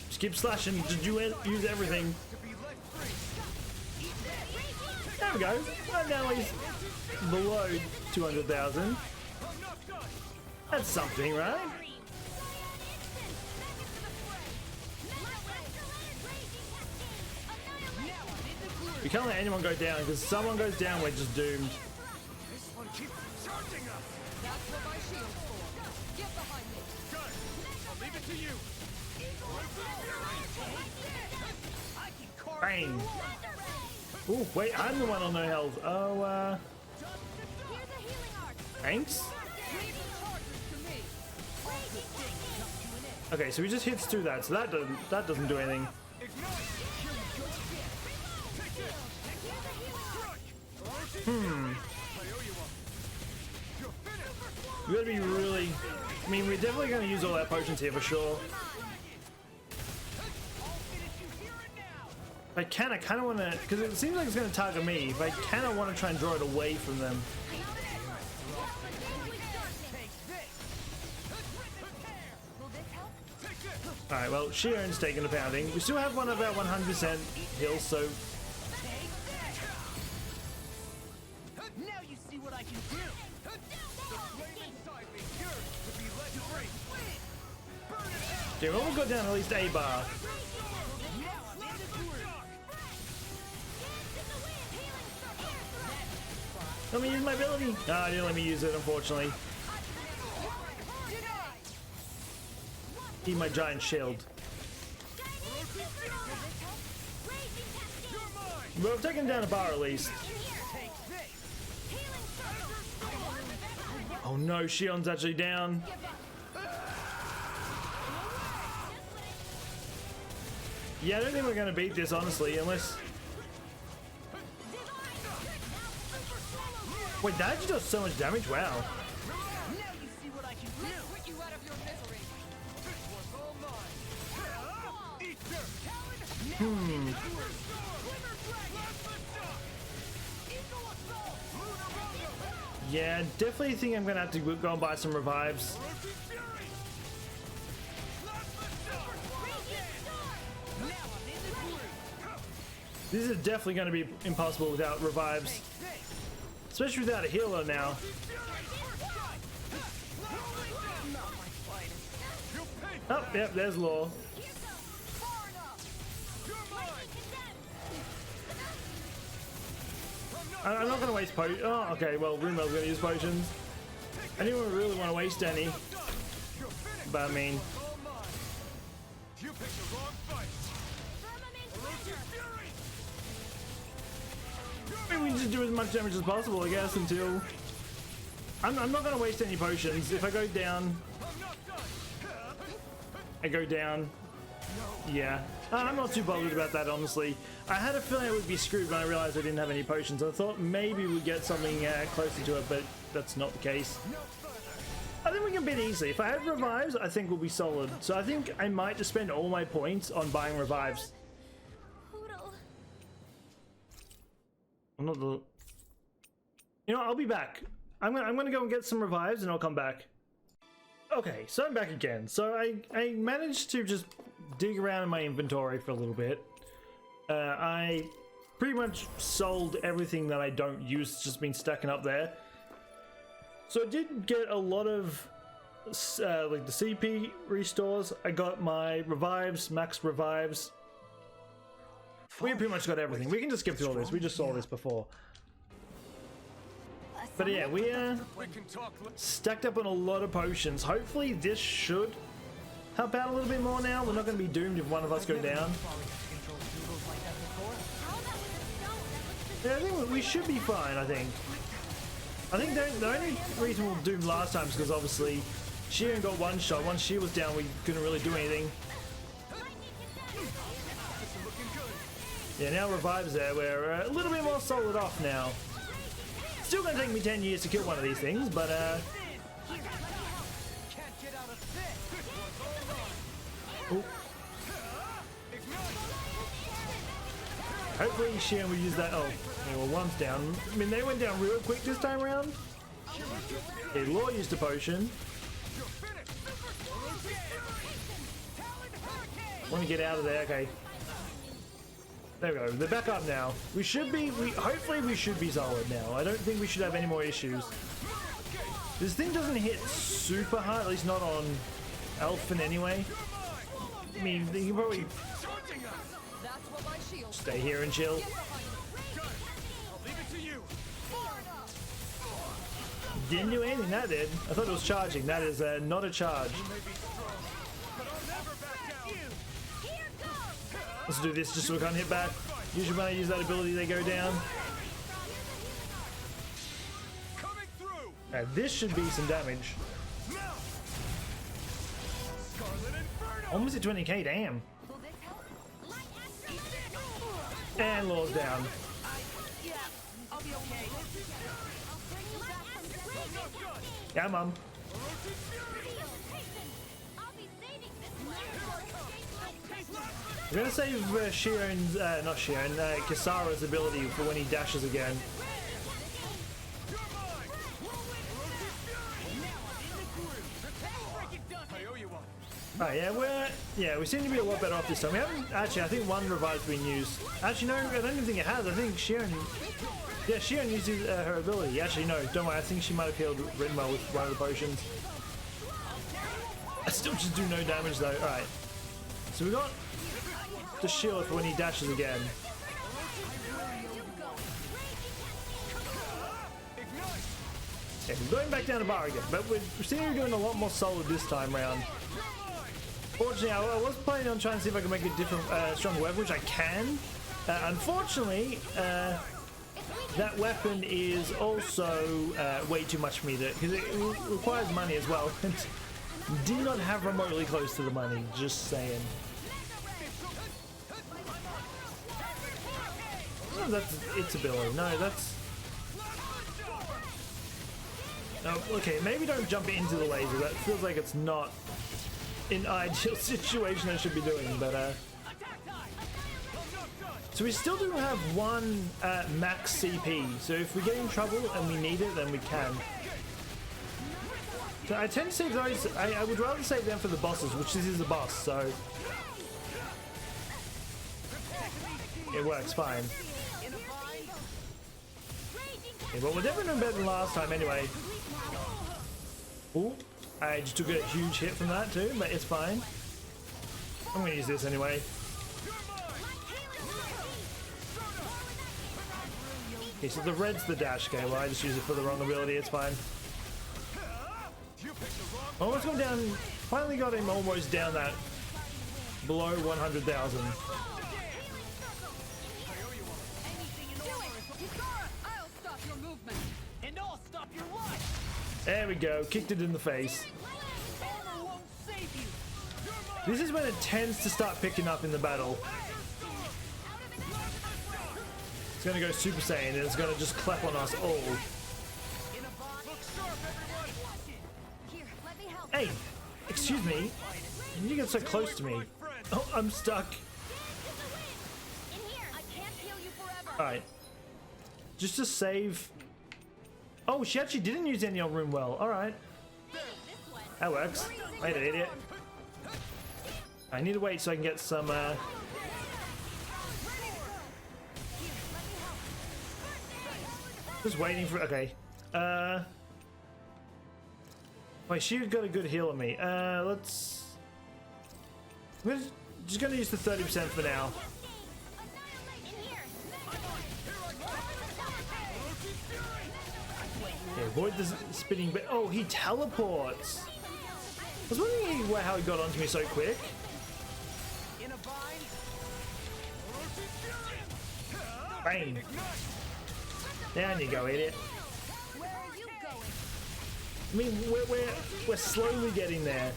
Just keep slashing. Just use everything. To be let free. There we go. Well, now he's below 200,000. I'm not done. That's something, right? We can't let anyone go down, because if someone goes down, we're just doomed. This one keeps charging us. That's what my shield's for. Get behind me. Got it. I'll leave it to you. I can carve Bang. through. Ooh, wait, I'm the one on no health. Oh, thanks? Leave the charges to me. Okay, so he just hits through that, so that doesn't do anything. Ignite. Take this. Hmm. I owe you one. You're finished. We gotta be really... I mean, we're definitely gonna use all our potions here for sure. If I can, I kind of want to, because it seems like it's going to target me. If I can, I want to try and draw it away from them. Alright, well, Shion's taking a pounding. We still have one of our 100% heals, so... Now you see what I can do. The flame inside me yearns to be let free. Burn it out. Okay, well, we've got down at least a bar. Let me use my ability. Ah, didn't let me use it, unfortunately. Need my giant shield. Well, I've taken down a bar at least. Oh no, Shion's actually down. Yeah, I don't think we're going to beat this, honestly, unless... Wait, that actually does so much damage? Wow. Now you see what I can do. Put you out of your misery. This one's all mine. Eat dirt. Yeah, definitely think I'm going to have to go and buy some revives. This is definitely going to be impossible without revives. Especially without a healer now. Oh, yep, there's Law. I'm not going to waste potions. Oh, okay, well, Rumo's going to use potions. I didn't really want to waste any. But I mean... You picked the wrong fight. Maybe we just do as much damage as possible, I guess, until... I'm not going to waste any potions. If I go down... I go down... Yeah. I'm not too bothered about that, honestly. I had a feeling I would be screwed when I realized I didn't have any potions. I thought maybe we'd get something closer to it, but that's not the case. I think we can beat easily. If I had revives, I think we'll be solid. So I think I might just spend all my points on buying revives. I'm not the... You know what, I'll be back. I'm gonna go and get some revives and I'll come back. Okay, so I'm back again. So I managed to just dig around in my inventory for a little bit. I pretty much sold everything that I don't use. It's just been stacking up there. So I did get a lot of like the CP restores. I got my revives, max revives. We pretty much got everything. We can just skip through all this. We just saw this before. But yeah, we stacked up on a lot of potions. Hopefully this should help out a little bit more now. We're not going to be doomed if one of us go down. Yeah, I think we should be fine, I think. I think the only reason we'll doom last time is because obviously she only got one shot. Once she was down, we couldn't really do anything. Yeah, now revives there. We're a little bit more solid off now. Still gonna take me 10 years to kill one of these things, but Ooh. Hopefully Shion will use that. Oh, yeah, well, one's down. I mean, they went down real quick this time around. Okay, Law used a potion. Want to get out of there? Okay. There we go. They're back up now. We should be. Hopefully we should be solid now. I don't think we should have any more issues. This thing doesn't hit super hard, at least not on Elfin anyway. I mean, you can probably stay here and chill. Didn't do anything, that did. I thought it was charging. That is not a charge. Let's do this just so we can't hit back. Usually when I use that ability, they go down. This should be some damage. Almost at 20k, damn. And Law's down. Yeah, Mum. We're gonna save Shion's, not Shion, Kisara's ability for when he dashes again. Alright, yeah, we seem to be a lot better off this time. We haven't actually. I think one revive's been used. Actually, no, I don't even think it has. I think Shion. Yeah, Shion uses her ability. Actually, no, don't worry. I think she might have healed Rinwell with one of the potions. I still just do no damage though. Alright. So we got the shield for when he dashes again. Yeah, we're going back down to bar again, but we're seeing we're doing a lot more solid this time round. Fortunately, I was planning on trying to see if I can make a different, stronger weapon, which I can. Unfortunately, that weapon is also way too much for me to, because it requires money as well. And do not have remotely close to the money. Just saying. Oh, that's its ability. No, that's. Oh, okay, maybe don't jump into the laser. That feels like it's not an ideal situation I should be doing, but so we still do have one max CP, so if we get in trouble and we need it, then we can. So I tend to save those. I would rather save them for the bosses, which this is a boss, so it works fine. Yeah, but we're definitely doing better than last time anyway. Ooh, I just took a huge hit from that too, but it's fine. I'm gonna use this anyway. Okay, so the red's the dash. Okay, well I just use it for the wrong ability, it's fine. Almost gone down, finally got him almost down that below 100,000. There we go, kicked it in the face. This is when it tends to start picking up in the battle. It's gonna go Super Saiyan and it's gonna just clap on us all. Hey, excuse me. You get so close to me. Oh, I'm stuck. Alright. Just to save. Oh, she actually didn't use any on Rinwell. Alright. That works. Wait an idiot. I need to wait so I can get some, just waiting for, okay. Wait, she got a good heal on me. Let's... I'm just gonna use the 30% for now. Yeah, avoid the spinning bit. Oh, he teleports. I was wondering how he got onto me so quick. Bang. Down you go, idiot. I mean, we're slowly getting there.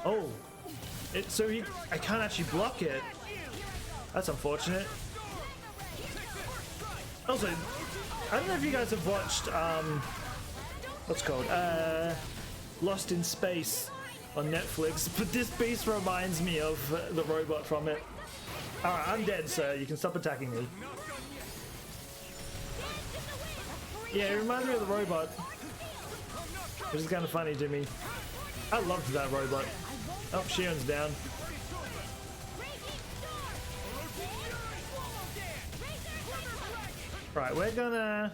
Oh. So I can't actually block it. That's unfortunate. Also, I don't know if you guys have watched what's it called? Lost in Space on Netflix, but this beast reminds me of the robot from it. Alright, I'm dead, sir. You can stop attacking me. Yeah, it reminds me of the robot, which is kind of funny to me. I loved that robot. Oh, Shion's down. Right, we're gonna...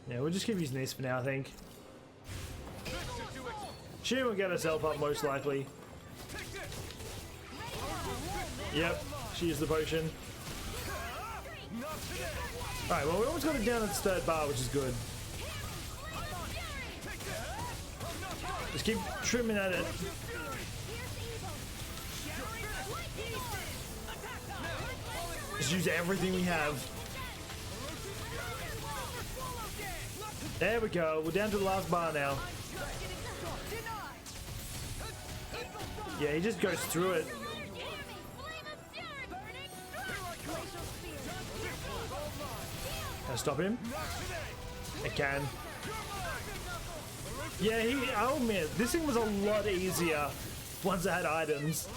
Yeah, we'll just keep using this for now, I think. Shion will get herself up most likely. Yep, she used the potion. Alright, well we almost got it down at its third bar, which is good. Just keep trimming at it. Just use everything we have. There we go. We're down to the last bar now. Yeah, he just goes through it. Can I stop him? I can. Yeah, I'll admit, this thing was a lot easier once I had items.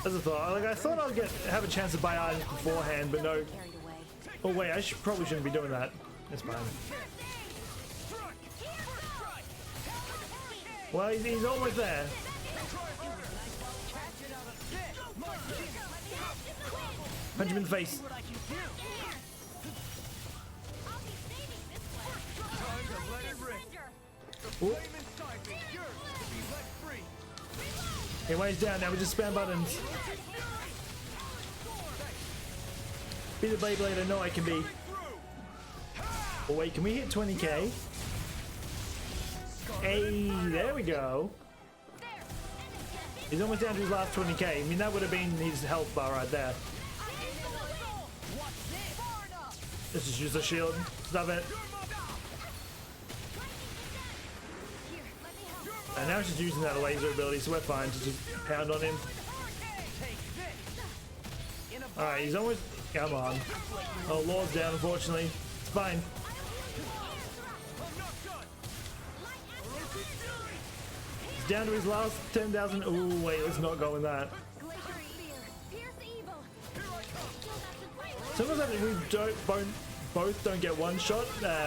As I thought, like I thought I'd have a chance to buy items beforehand, but no. Oh wait, I probably shouldn't be doing that. It's fine. Well, he's almost there. Punch him in the face. Ooh. Okay, while he's down now, we just spam buttons. Be the Beyblade I know I can be. Oh wait, can we hit 20k? Hey, there we go. He's almost down to his last 20k. I mean, that would have been his health bar right there. Let's just use the shield. Stop it. And now she's using that laser ability, so we're fine to just pound on him. Alright, he's almost... Come on. Oh, Lord's down, unfortunately. It's fine. He's down to his last 10,000. Ooh, wait, let's not go with that. Sometimes if we both don't get one shot,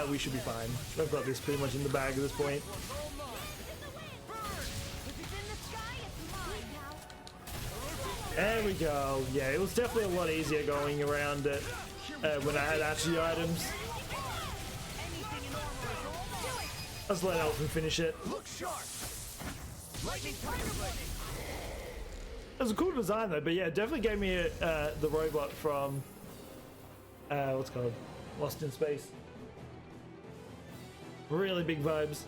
we should be fine. I've got this pretty much in the bag at this point. There we go. Yeah, it was definitely a lot easier going around it when I had actually items. Let's let Elfin finish it. It was a cool design though, but yeah, it definitely gave me the robot from what's it called? Lost in Space. Really big vibes.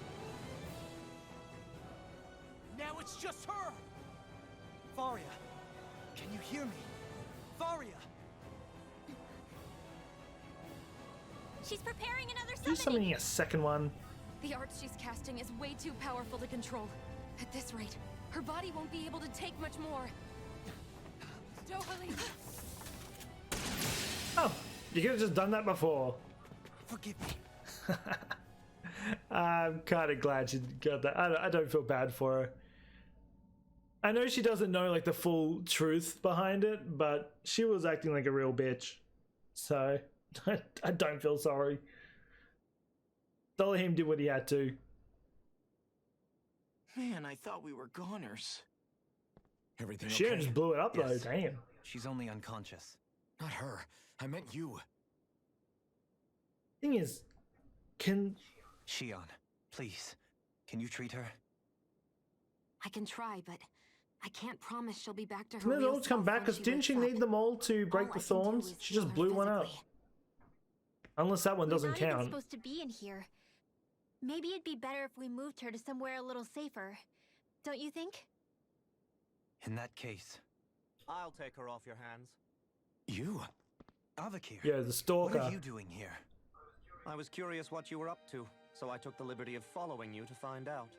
Now it's just her. Faria. Can you hear me? Faria! She's preparing another Do summoning. summoning a second one. The art she's casting is way too powerful to control. At this rate, her body won't be able to take much more. Dohalie! Oh, you could have just done that before. Forgive me. I'm kind of glad she got that. I don't feel bad for her. I know she doesn't know like the full truth behind it, but she was acting like a real bitch. So I don't feel sorry. Dolahim did what he had to. Man, I thought we were goners. Everything She okay? just blew it up though, Yes. damn. She's only unconscious. Not her. I meant you. Thing is, can Shion, please, can you treat her? I can try, but I can't promise she'll be back to her can those real all come self back? when Because didn't she wakes need up. them all to break All the I can do thorns? is She heal just her blew one up. physically. Unless that one doesn't We're not even count. supposed to be in here. Maybe it'd be better if we moved her to somewhere a little safer. Don't you think? In that case, I'll take her off your hands. You? Avakir. Yeah, the What stalker. are you doing here? I was curious what you were up to, so I took the liberty of following you to find out.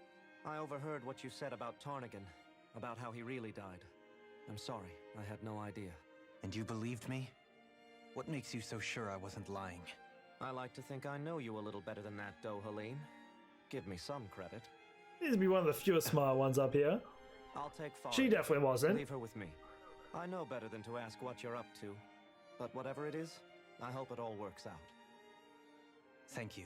I overheard what you said about Tarnigan, about how he really died. I'm sorry, I had no idea. And you believed me? What makes you so sure I wasn't lying? I like to think I know you a little better than that, Dohaline. Give me some credit. Needs to be one of the fewer smart ones up here. I'll take Faria. She definitely wasn't. Leave her with me. I know better than to ask what you're up to. But whatever it is, I hope it all works out. Thank you.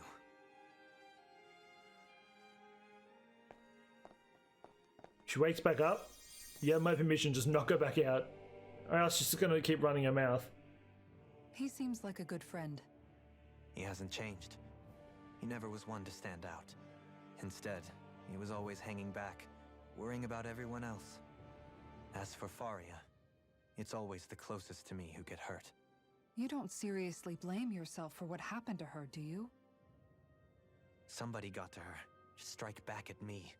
She wakes back up. You have my permission, just knock her back out. Or else she's just gonna keep running her mouth. He seems like a good friend. He hasn't changed. He never was one to stand out. Instead, he was always hanging back, worrying about everyone else. As for Faria, it's always the closest to me who get hurt. You don't seriously blame yourself for what happened to her, do you? Somebody got to her, to strike back at me.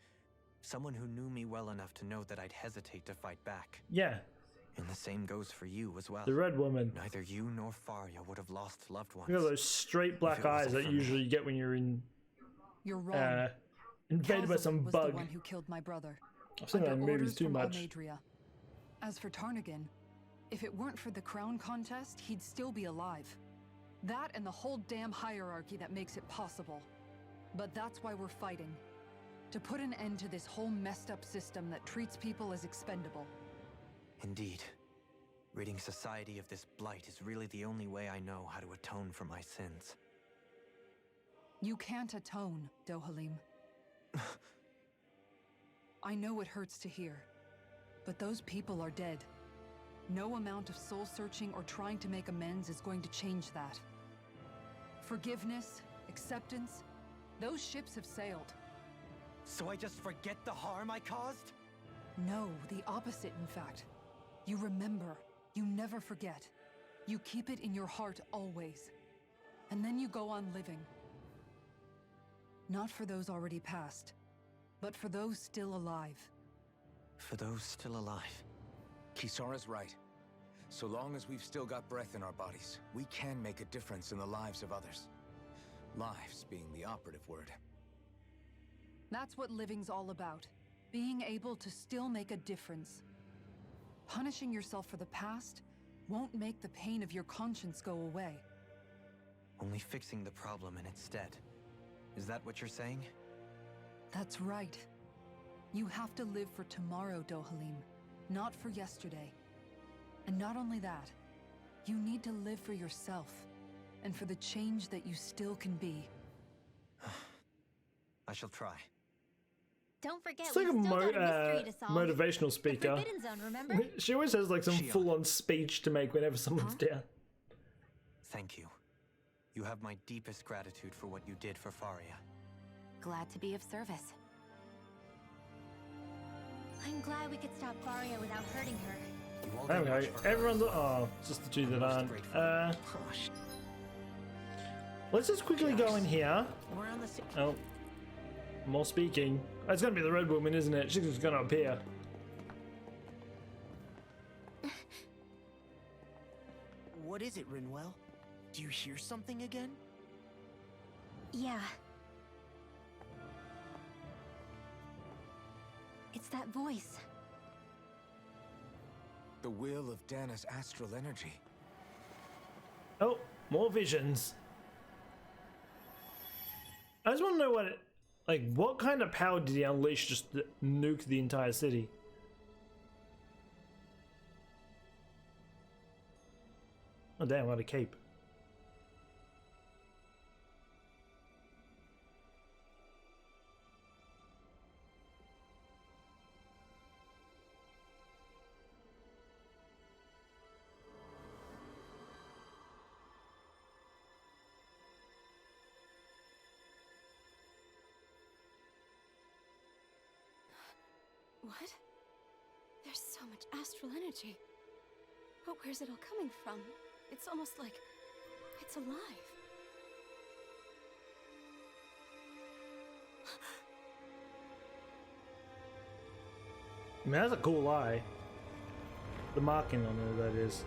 Someone who knew me well enough to know that I'd hesitate to fight back. Yeah, And the same goes for you as well. the red woman. Neither you nor Faria would have lost loved ones. You know those straight black If it wasn't eyes that for me. usually you get when you're You're wrong. invaded by Calzum some was bug. the one who killed my brother. I've seen that in under movies orders too from much. Almadria. As for Tarnigan, if it weren't for the crown contest, he'd still be alive. That and the whole damn hierarchy that makes it possible. But that's why we're fighting. To put an end to this whole messed up system that treats people as expendable. Indeed. Ridding society of this blight is really the only way I know how to atone for my sins. You can't atone, Dohalim. I know it hurts to hear, but those people are dead. No amount of soul-searching or trying to make amends is going to change that. Forgiveness, acceptance, those ships have sailed. So I just forget the harm I caused? No, the opposite, in fact. You remember. You never forget. You keep it in your heart always. And then you go on living. Not for those already passed, but for those still alive. For those still alive. Kisara's right. So long as we've still got breath in our bodies, we can make a difference in the lives of others. Lives being the operative word. That's what living's all about. Being able to still make a difference. Punishing yourself for the past won't make the pain of your conscience go away. Only fixing the problem in its stead. Is that what you're saying? That's right. You have to live for tomorrow, Dohalim, not for yesterday. And not only that, you need to live for yourself, and for the change that you still can be. I shall try. Don't forget, It's like we a still got a mystery to solve. motivational speaker. The Forbidden Zone, remember? She always has like some Shion. full-on speech to make whenever someone's down. Thank you. You have my deepest gratitude for what you did for Faria. Glad to be of service. I'm glad we could stop Faria without hurting her. You all There we did go. much for her. Everyone's oh, just the two that most aren't. grateful. Let's just quickly go in here. We're on the same. Oh, more speaking. Oh, it's gonna be the red woman, isn't it? She's just gonna appear. What is it, Rinwell? Do you hear something again? Yeah. It's that voice. The will of Dahna's astral energy. Oh, more visions. I just want to know what, what kind of power did he unleash just to nuke the entire city? Oh damn, what a cape. What? There's so much astral energy. But where's it all coming from? It's almost like it's alive. I mean, that's a cool eye. The marking on it, that is.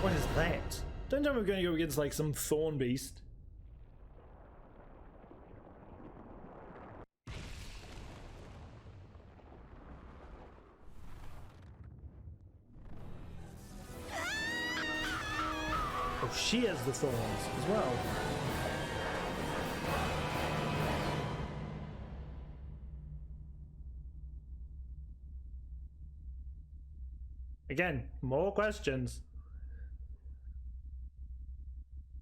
What is that? Don't tell me we're going to go against like some thorn beast. Oh, she has the thorns as well. Again, more questions.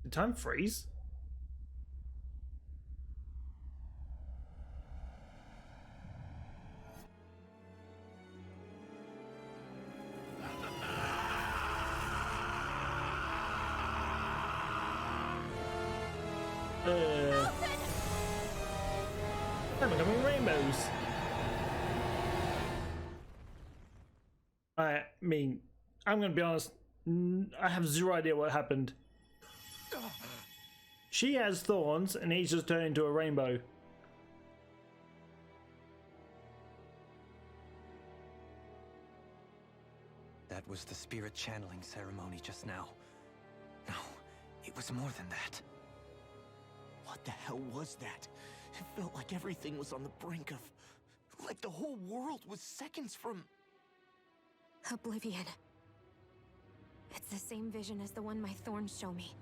Did time freeze? I'm becoming rainbows. I mean, I'm gonna be honest, I have zero idea what happened. She has thorns, and he's just turned into a rainbow. That was the spirit channeling ceremony just now. No, it was more than that. What the hell was that? It felt like everything was on the brink of Like the whole world was seconds from... Oblivion. It's the same vision as the one my thorns show me.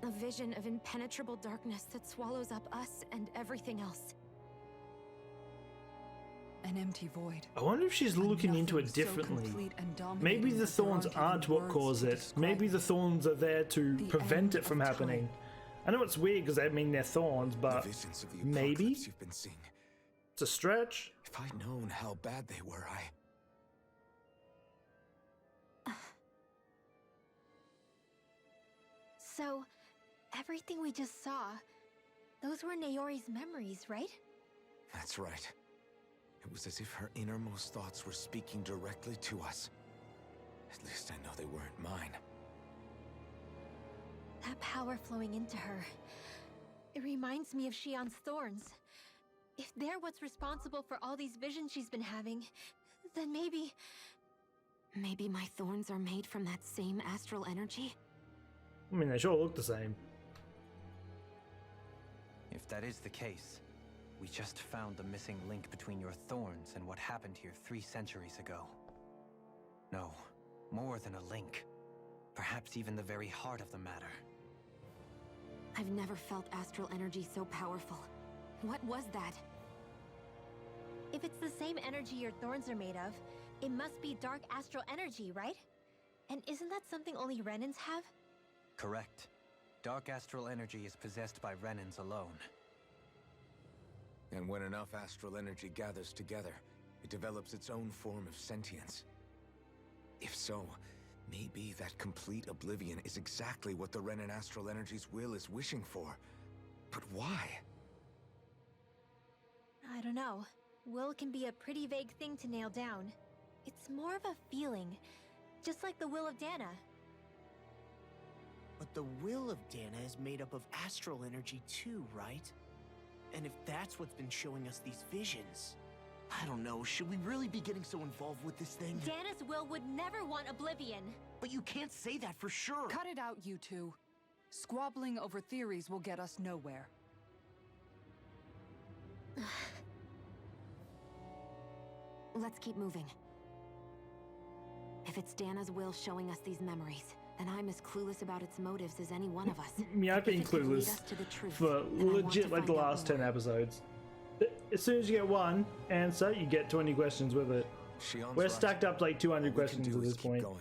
A vision of impenetrable darkness that swallows up us and everything else. An empty void. I wonder if she's looking into it differently. Maybe the thorns aren't what caused it. Maybe the thorns are there to prevent it from happening. I know it's weird because I mean they're thorns, but maybe you've been seeing. It's a stretch. If I'd known how bad they were, So, everything we just saw, those were Naori's memories, right? That's right. It was as if her innermost thoughts were speaking directly to us. At least I know they weren't mine. That power flowing into her, it reminds me of Shion's thorns. If they're what's responsible for all these visions she's been having, then maybe... Maybe my thorns are made from that same astral energy? I mean, they sure look the same. If that is the case, we just found the missing link between your thorns and what happened here 3 centuries ago. No, more than a link. Perhaps even the very heart of the matter. I've never felt astral energy so powerful. What was that? If it's the same energy your thorns are made of, it must be dark astral energy, right? And isn't that something only Renans have? Correct. Dark astral energy is possessed by Renans alone. And when enough astral energy gathers together, it develops its own form of sentience. If so, maybe that complete oblivion is exactly what the Renan astral energy's will is wishing for. But why? I don't know. Will can be a pretty vague thing to nail down. It's more of a feeling, just like the will of Dahna. But the will of Dahna is made up of astral energy too, right? And if that's what's been showing us these visions... I don't know, should we really be getting so involved with this thing? Dahna's will would never want oblivion. But you can't say that for sure. Cut it out, you two. Squabbling over theories will get us nowhere. Let's keep moving. If it's Dahna's will showing us these memories, then I'm as clueless about its motives as any one of us. Yeah, I've been clueless for legit like the last 10 episodes. As soon as you get one answer, you get 20 questions with it. We're stacked up like 200 questions at this point. Going.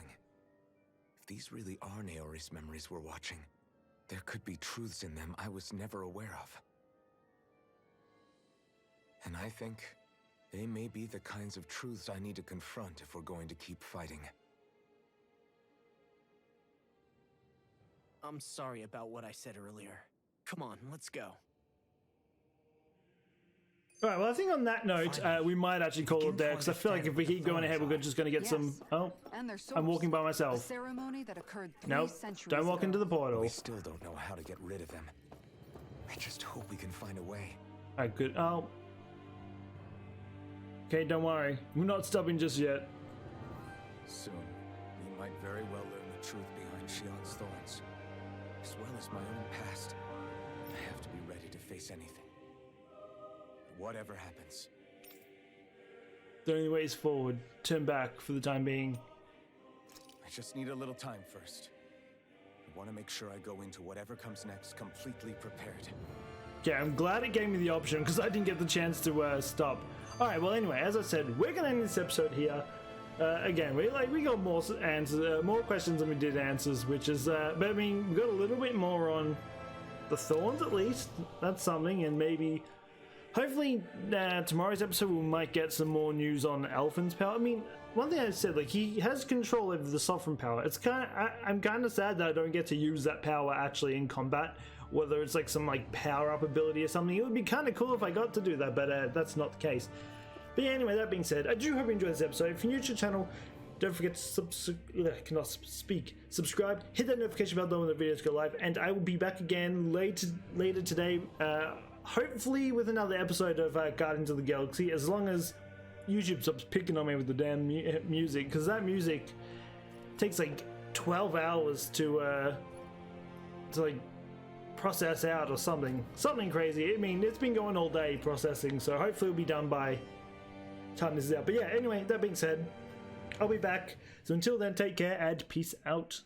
If these really are Naori's memories we're watching, there could be truths in them I was never aware of. And I think they may be the kinds of truths I need to confront if we're going to keep fighting. I'm sorry about what I said earlier. Come on, let's go. Alright, well I think on that note, we might actually call it there, because I feel like if we keep going ahead, we're just going to get some... Oh, I'm walking by myself. Ceremony that occurred 3 Nope, centuries don't walk ago. into the portal. We still don't know how to get rid of them. I just hope we can find a way. Alright, good. Oh. Okay, don't worry. We're not stopping just yet. Soon, we might very well learn the truth behind Shion's thorns, as well as my own past. I have to be ready to face anything. Whatever happens. The only way is forward. Turn back for the time being. I just need a little time first. I want to make sure I go into whatever comes next completely prepared. Okay, I'm glad it gave me the option because I didn't get the chance to stop. Alright, well anyway, as I said, we're gonna end this episode here. Again, we got more answers, more questions than we did answers, which is, but I mean, we got a little bit more on the thorns at least. That's something, and maybe, hopefully, tomorrow's episode we might get some more news on Elfin's power. I mean, one thing I said, like, he has control over the sovereign power. It's kind of, I'm kind of sad that I don't get to use that power actually in combat. Whether it's like some like power-up ability or something. It would be kind of cool if I got to do that, but that's not the case. But yeah, anyway, that being said, I do hope you enjoyed this episode. If you're new to the channel, don't forget to subscribe, hit that notification bell when the videos go live, and I will be back again later today, hopefully with another episode of Guardians of the Galaxy, as long as YouTube stops picking on me with the damn music, because that music takes like 12 hours to like process out or something crazy. I mean, it's been going all day processing, so hopefully it'll be done by time this is out. But yeah, anyway, that being said, I'll be back. So until then, take care and peace out.